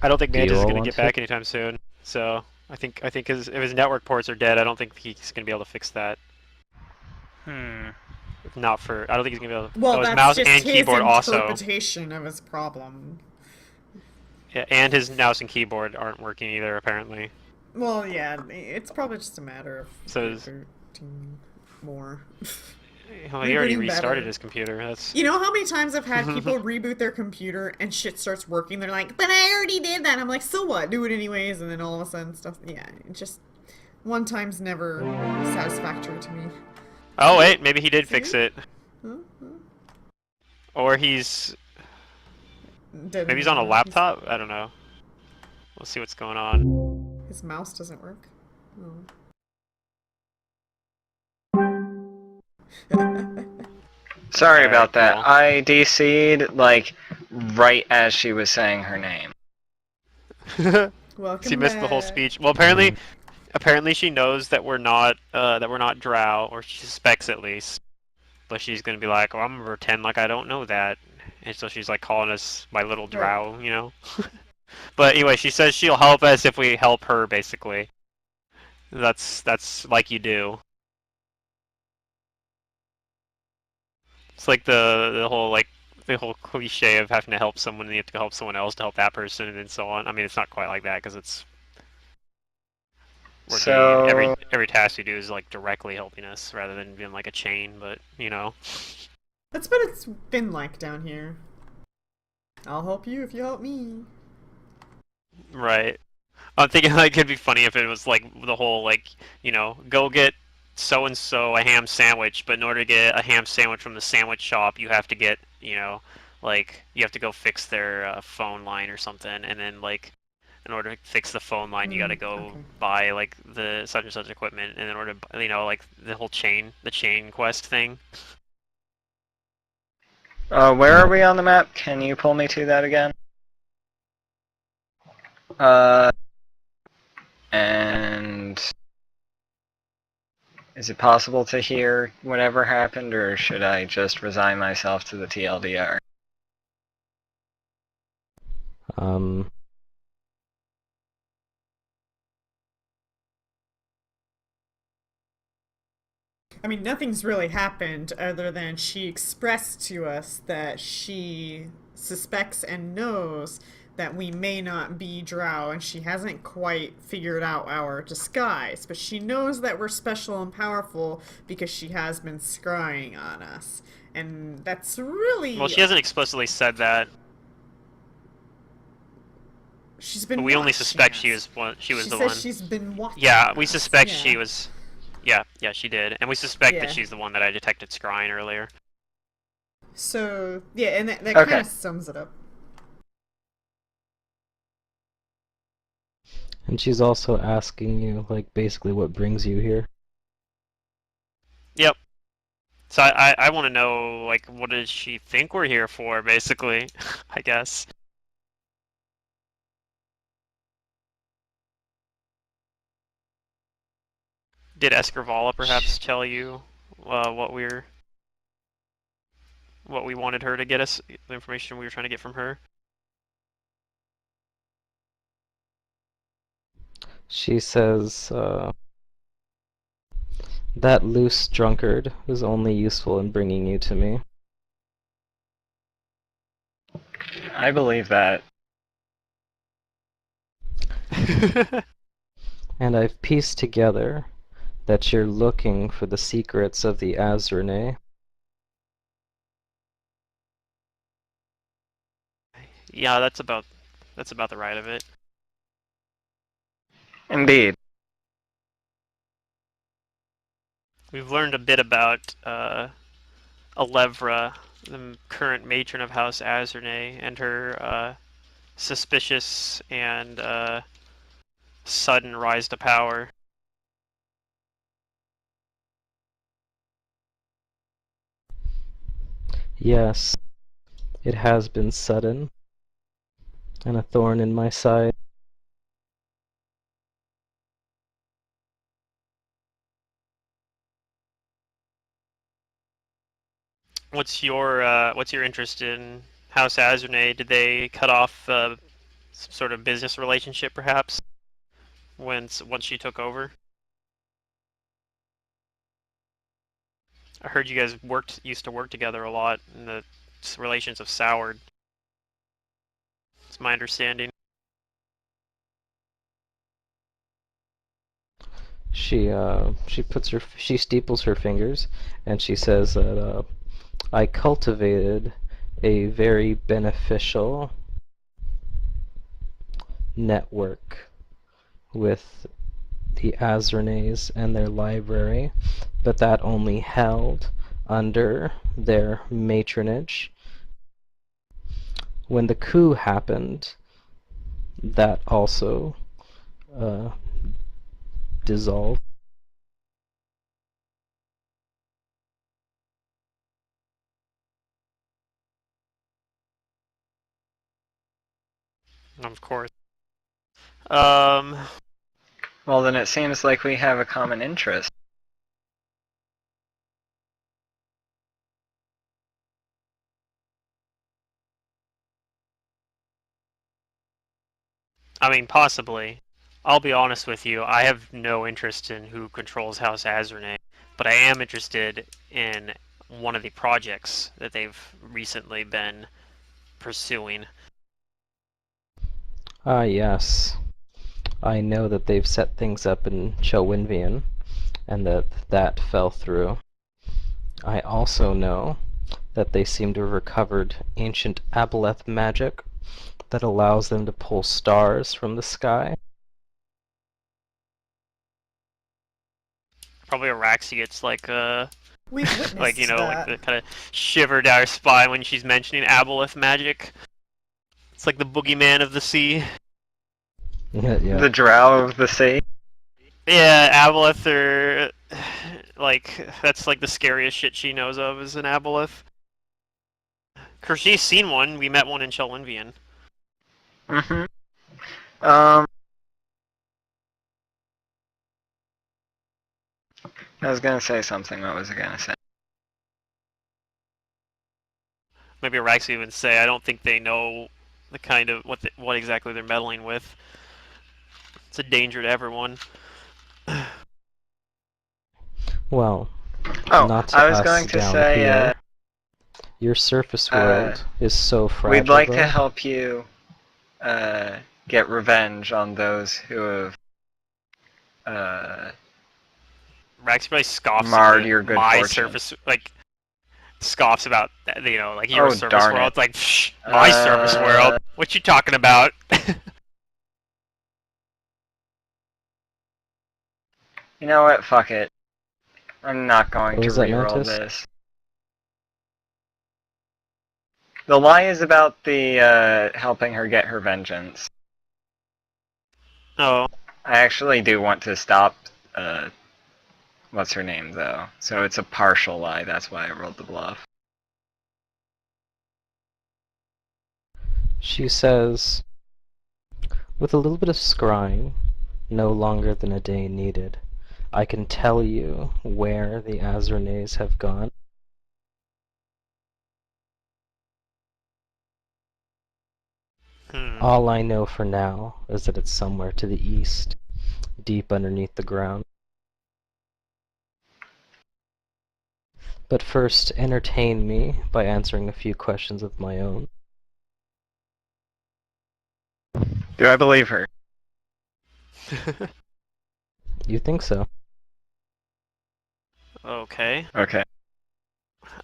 I don't think Do you Mantis is all gonna want get to? back anytime soon. So I think if his network ports are dead, I don't think he's gonna be able to fix that. Hmm. Not for I don't think he's gonna be able to. Well, Oh, his that's mouse just and his keyboard also. interpretation of his problem. Yeah, and his mouse and keyboard aren't working either apparently. Well, yeah, it's probably just a matter of So rebooting more. well, he already Rebooting restarted better. his computer. That's You know how many times I've had people reboot their computer and shit starts working? They're like, but I already did that. I'm like, so what? Do it anyways. And then all of a sudden stuff. Yeah, it just one time's never satisfactory to me. Oh See? wait, maybe he did fix See? it. Huh? Huh? Or he's Dead maybe in he's his on a mind. laptop? I don't know. We'll see what's going on. His mouse doesn't work. Oh. Sorry Alright, about that. cool. I DC'd, like, right as she was saying her name. Welcome She missed the whole back. speech. Well, apparently she knows that we're not Drow, or she suspects at least. But she's gonna be like, "Oh, I'm gonna pretend like I don't know that," and so she's like calling us my little Right. Drow, you know. But anyway, she says she'll help us if we help her. Basically, that's like you do. It's like the whole cliche of having to help someone and you have to help someone else to help that person and so on. I mean, it's not quite like that because we're doing So, every task you do is like directly helping us rather than being like a chain. But you know, That's what it's been like down here. I'll help you if you help me. right? I'm thinking like it'd be funny if it was like the whole like go get so and so a ham sandwich, but in order to get a ham sandwich from the sandwich shop, you have to get like you have to go fix their phone line or something, and then like in order to fix the phone line, you got to go Okay. buy like the such and such equipment, and in order to like the chain quest thing. where are we on the map? Can you pull me to that again? And is it possible to hear whatever happened, or should I just resign myself to the TLDR? Um, I mean, nothing's really happened other than she expressed to us that she suspects and knows that we may not be Drow, and she hasn't quite figured out our disguise. But she knows that we're special and powerful because she has been scrying on us. And that's really. Well, she hasn't explicitly said that, She's but been we only watching suspect us. she was She the says one. she's been watching Yeah, we us. suspect Yeah. she was. Yeah, she did, and we suspect that Yeah. she's the one that I detected scrying earlier. So, yeah, and that Okay. kind of sums it up. and she's also asking you, like, basically what brings you here. Yep. So I want to know, like, what does she think we're here for, basically, I guess. Did Escrivala perhaps tell you what we wanted her to get us, the information we were trying to get from her? She says, that loose drunkard is only useful in bringing you to me. I believe that. And I've pieced together that you're looking for the secrets of the Azrene. Yeah, that's about the right of it. Indeed. We've learned a bit about Alevra, the current matron of House Azrene, and her suspicious and sudden rise to power. Yes, it has been sudden, and a thorn in my side. What's your interest in House Azrene? Did they cut off some sort of business relationship, perhaps, once she took over? I heard you guys used to work together a lot, and the relations have soured. It's my understanding. She steeples her fingers, and she says that I cultivated a very beneficial network with the Azranes and their library, but that only held under their matronage. When the coup happened, that also uh, dissolved. Of course. Um, Well, then it seems like we have a common interest. I mean, possibly. I'll be honest with you, I have no interest in who controls House Azrene, but I am interested in one of the projects that they've recently been pursuing. Ah, yes. I know that they've set things up in Chelwinvian, and that fell through. I also know that they seem to have recovered ancient aboleth magic that allows them to pull stars from the sky. Probably Araxi gets like We've like witnessed like that. the kind of shiver down her spine when she's mentioning aboleth magic. It's like the boogeyman of the sea. Yeah. The drow of the sea. Yeah, aboleth are like that's like the scariest shit she knows of is an aboleth. Cause she's seen one. We met one in Chelwinvian. Mm-hmm. I was gonna say something. What was I gonna say? Maybe Araxi would say I don't think they know the kind of what exactly they're meddling with. It's a danger to everyone. Well, Oh, not to I was us going to down say, here. Your surface world is so fragile. we'd like to though. help you get revenge on those who have Raxi probably scoffs marred at your good my fortune. surface, like scoffs about like your Oh, surface darn world. it. It's like psh, my surface world. What you talking about? You know what? Fuck it. I'm not going What to was that, reroll Mantis? this. The lie is about the helping her get her vengeance. Oh, I actually do want to stop what's her name though. So it's a partial lie, that's why I rolled the bluff. She says, with a little bit of scrying, no longer than a day needed, I can tell you where the Azranes have gone. hmm. All I know for now is that it's somewhere to the east, deep underneath the ground. But first, entertain me by answering a few questions of my own. Do I believe her? You think so? Okay. Okay.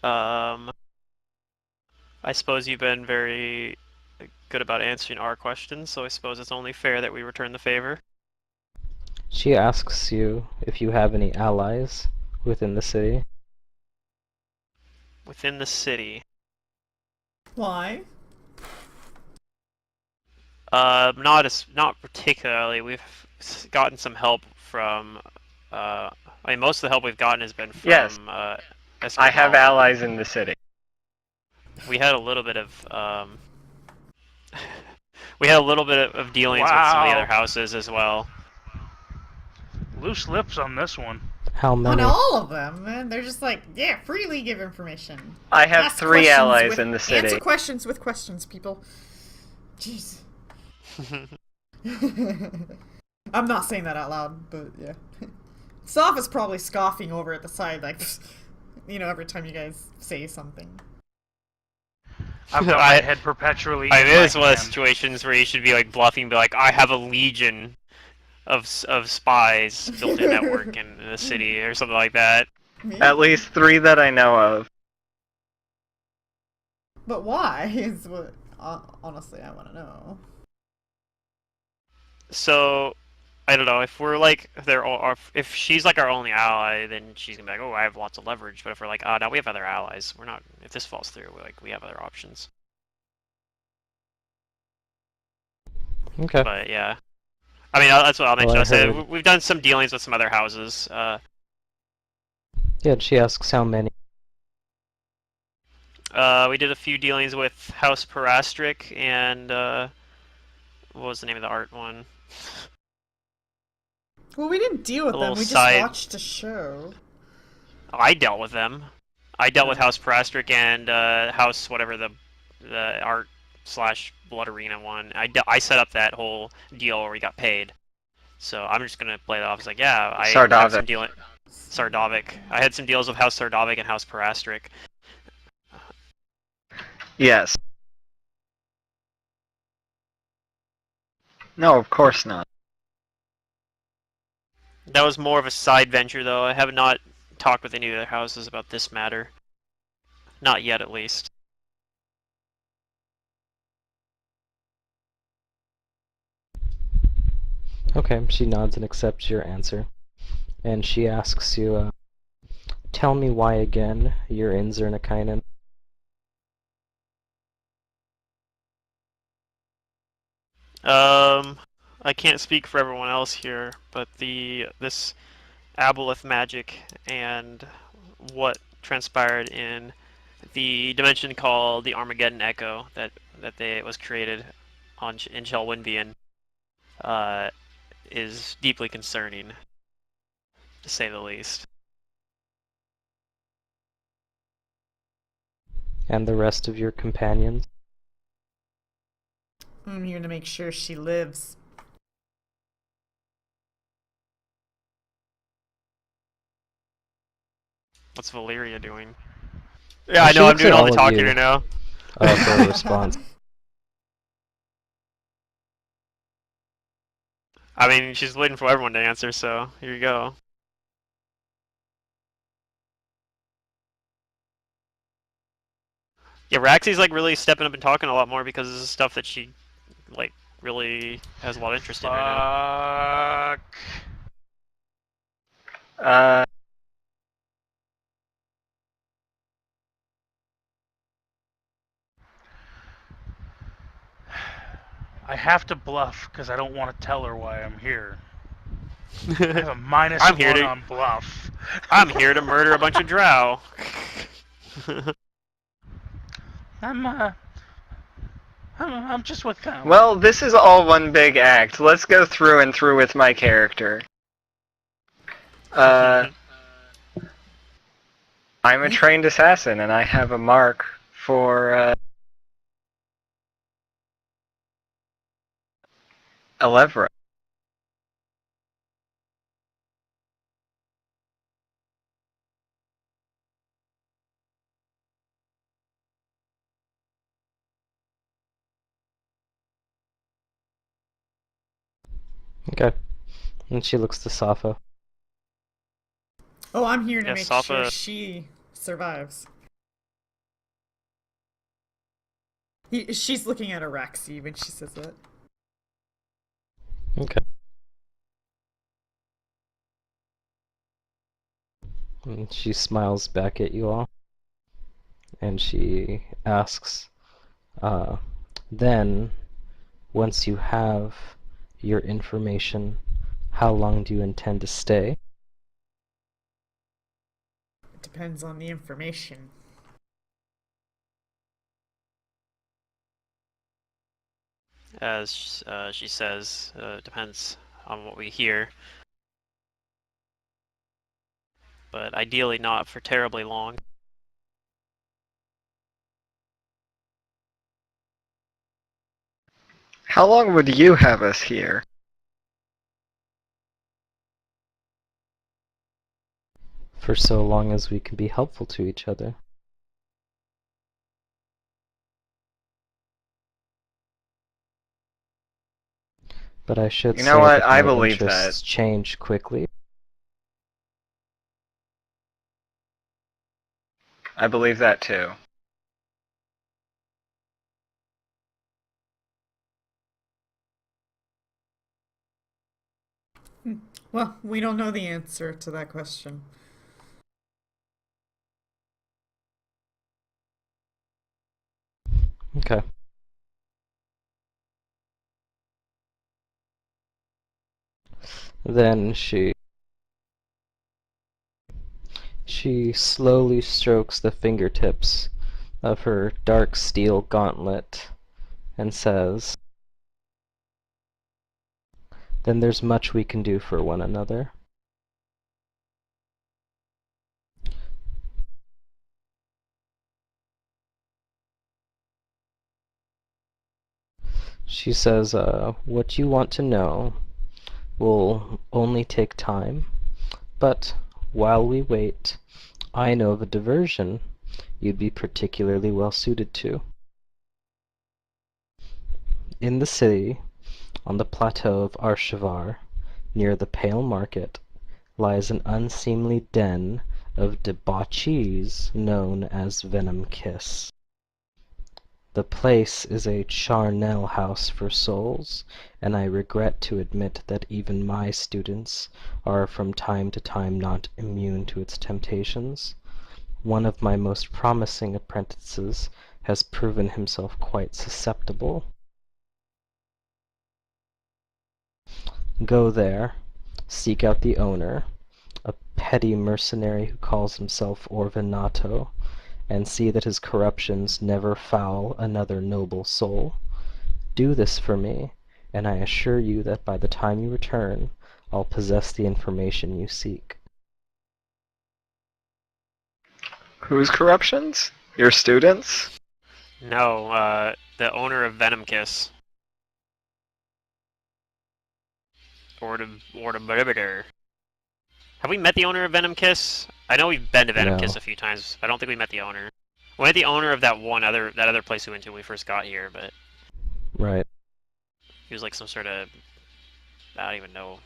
I suppose you've been very good about answering our questions, so I suppose it's only fair that we return the favor. She asks you if you have any allies within the city. Within the city. Why? Not particularly. We've gotten some help from. I mean, most of the help we've gotten has been from. Yes. I have Escamala. allies in the city. We had a little bit of. We had a little bit of dealings with some of the other Wow. houses as well. Loose lips on this one. How On many? all of them, man. They're just like, yeah, freely give information. I have Ask 3 questions allies with- in the city. Answer questions with questions, people. Jeez. I'm not saying that out loud, but yeah. Soph is probably scoffing over at the side, like, every time you guys say something. I've got my head perpetually I in mean, my it's one of those hand. situations where you should be like bluffing, be like, I have a legion of spies built a network in the city or something like that. Me? At least 3 that I know of. But why is what honestly I want to know. So, I don't know if we're like if she's like our only ally, then she's gonna be like, oh, I have lots of leverage. But if we're like, oh, no, we have other allies. We're not. If this falls through, we have other options. Okay. But yeah, I mean that's what I'll mention. Well, I I said heard- we've done some dealings with some other houses. Yeah, she asks how many. We did a few dealings with House Parastric and what was the name of the art one? Well, we didn't deal with A them. little We just side- watched a show. I dealt with them. I dealt with House Parastric and House whatever the art / Blood Arena one. I set up that whole deal where we got paid. So I'm just gonna play it off as like, yeah, I have some Sardovic. deal. Sardovic. I had some deals with House Sardovic and House Parastric. Yes. No, of course not. That was more of a side venture, though. I have not talked with any other houses about this matter. Not yet, at least. Okay, she nods and accepts your answer. And she asks you, tell me why again you're in Zernikainen. I can't speak for everyone else here, but this aboleth magic and what transpired in the dimension called the Armageddon Echo that was created in Shelwynvian is deeply concerning, to say the least. And the rest of your companions. I'm here to make sure she lives. What's Valyria doing? Yeah, I She know, I'm looks doing at all the all of talking you. right now. For a response. I mean, she's waiting for everyone to answer, so here you go. Yeah, Raxi's like really stepping up and talking a lot more because this is stuff that she like really has a lot of interest in right now. Fuck. Uh, I have to bluff because I don't want to tell her why I'm here. I have a minus I'm here 1 to- on bluff. I'm here to murder a bunch of drow. I'm just with them. well, this is all one big act. Let's go through and through with my character. I'm a trained assassin, and I have a mark for Elevra. Okay. And she looks to Safa. Oh, I'm here to Yeah, make sure Safa. she survives. She's looking at Araxi when she says that. Okay. And she smiles back at you all. And she asks, uh, then, once you have your information, how long do you intend to stay? It depends on the information. As she says, depends on what we hear, but ideally not for terribly long. How long would you have us here? For so long as we can be helpful to each other. But I should You know say what? that I my believe that. interests change quickly. I believe that too. Well, we don't know the answer to that question. Okay. Then she slowly strokes the fingertips of her dark steel gauntlet and says, then there's much we can do for one another. She says, what you want to know will only take time, but while we wait, I know of a diversion you'd be particularly well suited to. In the city, on the plateau of Arshavar, near the Pale Market, lies an unseemly den of debauchees known as Venom Kiss. The place is a charnel house for souls, and I regret to admit that even my students are from time to time not immune to its temptations. One of my most promising apprentices has proven himself quite susceptible. Go there, seek out the owner, a petty mercenary who calls himself Orvinato, and see that his corruptions never foul another noble soul. Do this for me, and I assure you that by the time you return, I'll possess the information you seek. Whose corruptions? Your students? No, the owner of Venom Kiss. Or the Murder. Have we met the owner of Venom Kiss? I know we've been to Venom Kiss No. a few times. I don't think we met the owner. We met the owner of that other place we went to when we first got here, but Right. he was like some sort of, I don't even know,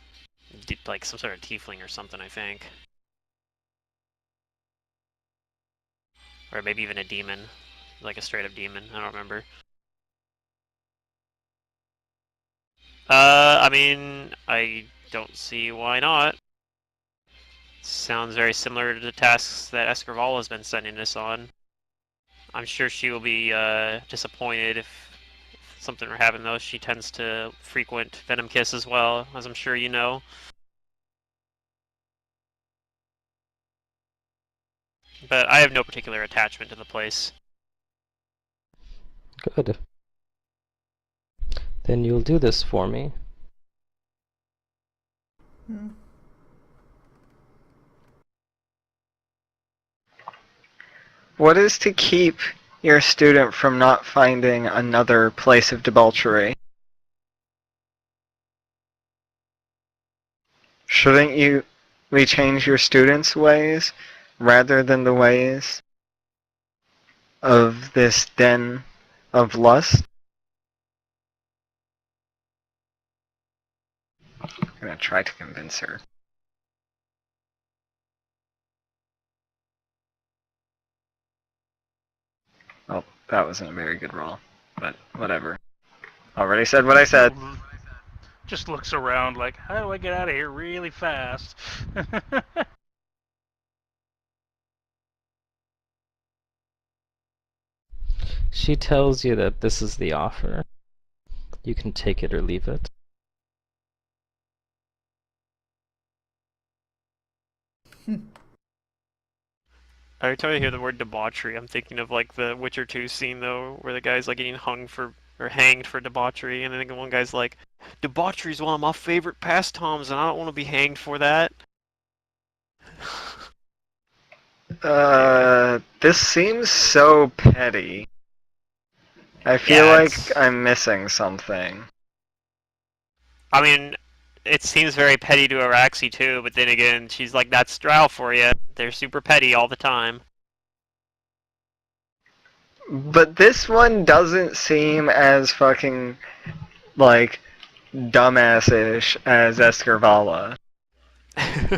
like some sort of tiefling or something, I think. Or maybe even a demon. Like a straight up demon, I don't remember. I mean, I don't see why not. Sounds very similar to the tasks that Escarval has been sending us on. I'm sure she will be disappointed if something were to happen, though. She tends to frequent Venom Kiss as well, as I'm sure you know. But I have no particular attachment to the place. Good. Then you'll do this for me. Hmm. What is to keep your student from not finding another place of debauchery? Shouldn't we change your students' ways rather than the ways of this den of lust? I'm gonna try to convince her. Well, that wasn't a very good roll, but whatever. Already said what I said. Just looks around like, how do I get out of here really fast? She tells you that this is the offer. You can take it or leave it. Every time I hear the word debauchery, I'm thinking of like the Witcher 2 scene though, where the guy's like getting hung for or hanged for debauchery, and then one guy's like, "Debauchery is one of my favorite pastimes, and I don't want to be hanged for that." This seems so petty. I feel Yeah, like it's. I'm missing something. I mean, it seems very petty to Araxi too, but then again, she's like, "That's Drow for you. They're super petty all the time." But this one doesn't seem as fucking, like, dumbass-ish as Escarvala.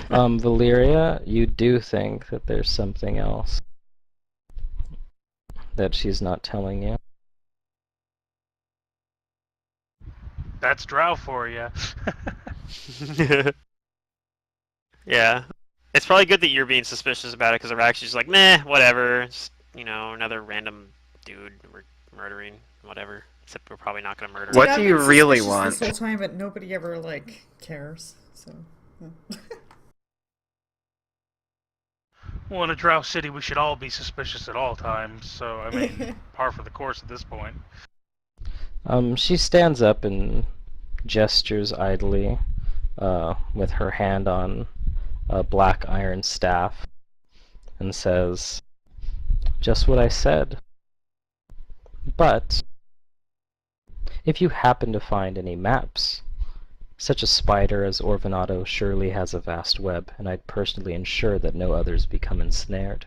Valeria, you do think that there's something else that she's not telling you. That's Drow for you. Yeah. It's probably good that you're being suspicious about it, because Araxi's like, meh, whatever. Just, another random dude we're murdering, whatever. Except we're probably not going to murder What him. do I've you been really suspicious want? this whole time, but nobody ever like cares. So. Well, in a Drow city, we should all be suspicious at all times. So, I mean, par for the course at this point. She stands up and gestures idly, with her hand on a black iron staff, and says, "Just what I said. But if you happen to find any maps, such a spider as Orvanato surely has a vast web, and I'd personally ensure that no others become ensnared."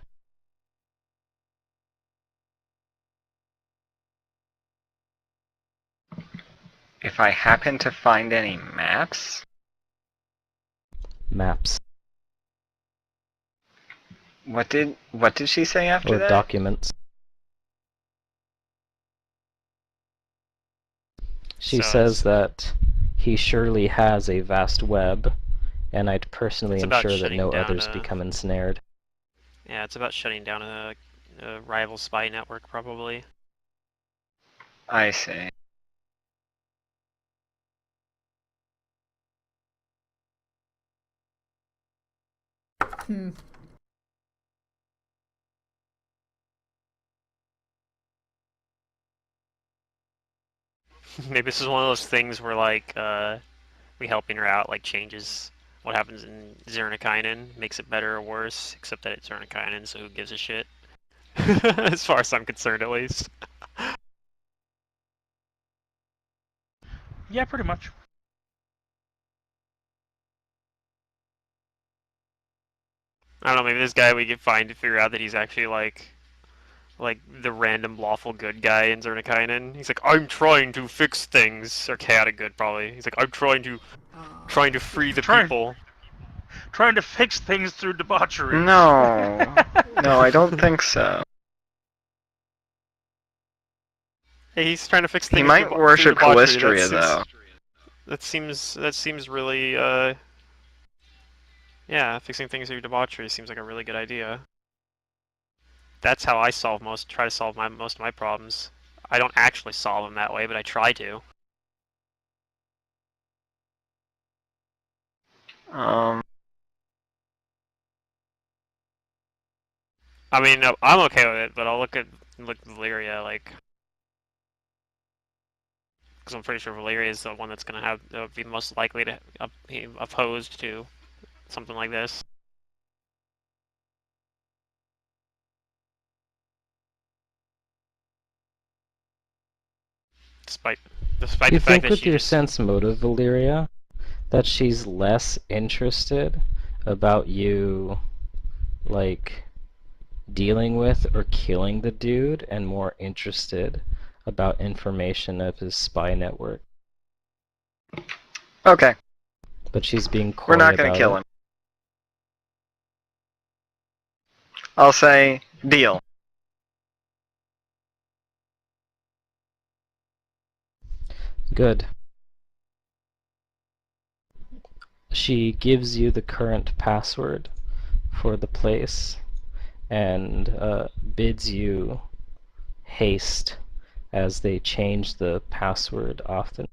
If I happen to find any maps? Maps. What did she say after Or that? documents. She So says it's that he surely has a vast web, and I'd personally about ensure that shutting no down others become ensnared. yeah, it's about shutting down a rival spy network, probably. I see. Hmm. Maybe this is one of those things where, like, we helping her out, like, changes what happens in Zernikainen, makes it better or worse, except that it's Zernikainen, so who gives a shit? As far as I'm concerned, at least. Yeah, pretty much. I don't know, maybe this guy we can find to figure out that he's actually, like the random lawful good guy in Zernikainen. He's like, I'm trying to fix things. Or chaotic good, probably. He's like, I'm trying to free the people. Trying to fix things through debauchery. No. No, I don't think so. Hey, he's trying to fix He things might through worship debauchery. Callistria, though. That seems really yeah, fixing things through debauchery seems like a really good idea. That's how I try to solve most of my problems. I don't actually solve them that way, but I try to. I mean, no, I'm okay with it, but I'll look at Valyria, like, because I'm pretty sure Valyria is the one that's gonna be most likely to be opposed to something like this. Despite You the fact think that with she your just sense motive, Valyria, that she's less interested about you, like, dealing with or killing the dude, and more interested about information of his spy network? Okay. But she's being coy We're not gonna about kill it. him. I'll say, deal. Good. She gives you the current password for the place and bids you haste as they change the password often.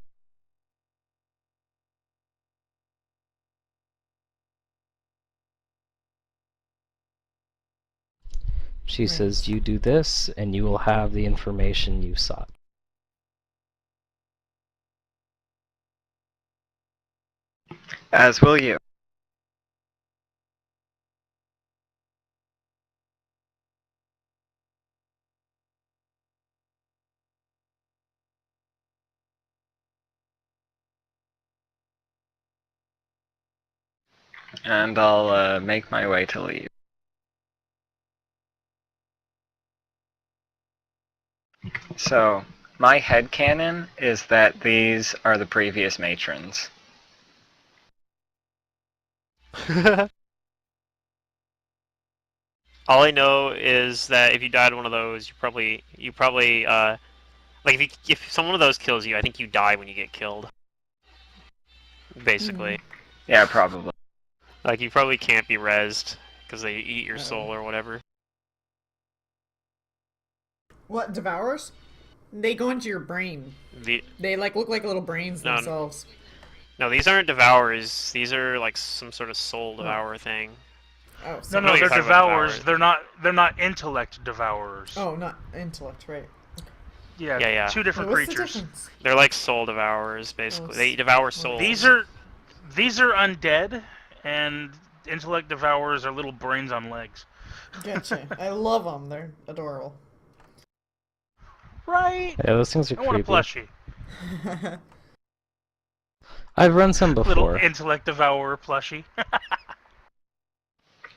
She Right. says, you do this and you will have the information you sought. As will you. And I'll make my way to leave. So, my headcanon is that these are the previous matrons. All I know is that if you died one of those, you probably like if some one of those kills you, I think you die when you get killed. Basically, Yeah, probably. like you probably can't be rezzed because they eat your Uh-oh. soul or whatever. What, devours? They go into your brain. They like look like little brains No, themselves. No, these aren't devours. These are like some sort of soul devourer thing. Oh, No, so know they're you're talking about devourers. devourers. They're not intellect devourers. Oh, not intellect, right? Yeah, two different What's the creatures. difference? They're like soul devourers, basically. They devour souls. These are undead, and intellect devourers are little brains on legs. Gotcha. I love them. They're adorable. Right? Yeah, those things are I want a creepy. plushie. I've run some Little before. intellect devourer plushie.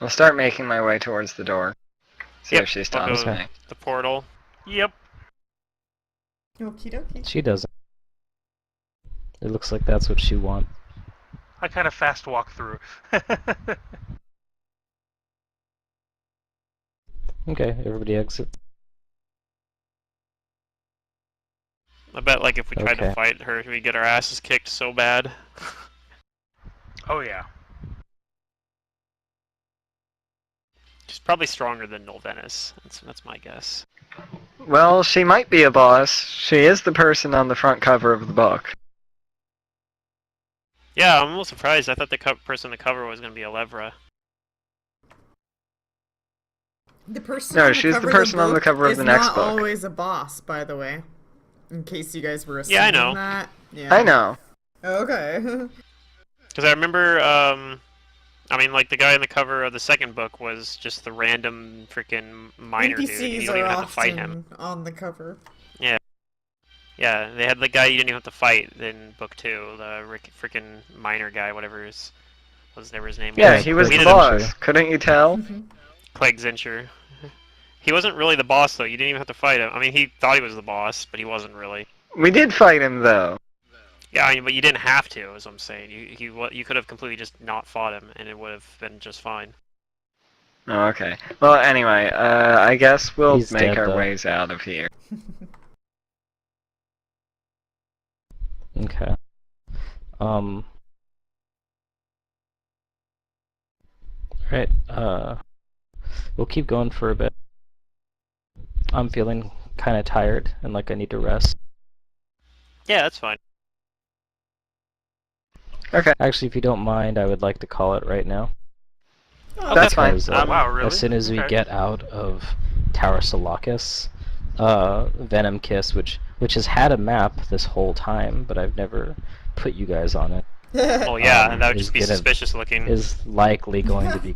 I'll start making my way towards the door. See Yep, if she I'll stops go me. the portal. Yep. Okie dokie. She doesn't. It looks like that's what she wants. I kind of fast walk through. Okay, everybody exit. I bet like if we tried to Okay. fight her, we'd get our asses kicked so bad. Oh yeah. She's probably stronger than Nolvenus. That's my guess. Well, she might be a boss. She is the person on the front cover of the book. Yeah, I'm a little surprised. I thought the person on the cover was going to be Alevra. The person No, on the she's the cover person of on the book cover of is the next not book. always a boss, by the way. In case you guys were assuming Yeah, I know. that. Yeah. I know. Okay. Because I remember, I mean, like the guy on the cover of the second book was just the random freaking miner dude. You NPCs don't are even have to fight him. often on the cover. Yeah, they had the guy you didn't even have to fight in book 2, the freaking miner guy, whatever was his name. Yeah, was. he was We the didn't- boss. Couldn't you tell? Clegg Zincher. He wasn't really the boss though. You didn't even have to fight him. I mean, he thought he was the boss, but he wasn't really. We did fight him, though. Yeah, I mean, but you didn't have to, is what I'm saying. You could have completely just not fought him, and it would have been just fine. Oh, okay. Well, anyway, I guess we'll He's make dead, our though. ways out of here. Okay. Right, we'll keep going for a bit. I'm feeling kind of tired and like I need to rest. Yeah, that's fine. Okay, Actually, if you don't mind, I would like to call it right now. Oh, that's fine. Because, Wow, really? as soon as we Okay. get out of Tower Salakis, Venom Kiss, which has had a map this whole time, but I've never put you guys on it, Oh yeah, and that would is just be gonna- suspicious looking. is likely going to be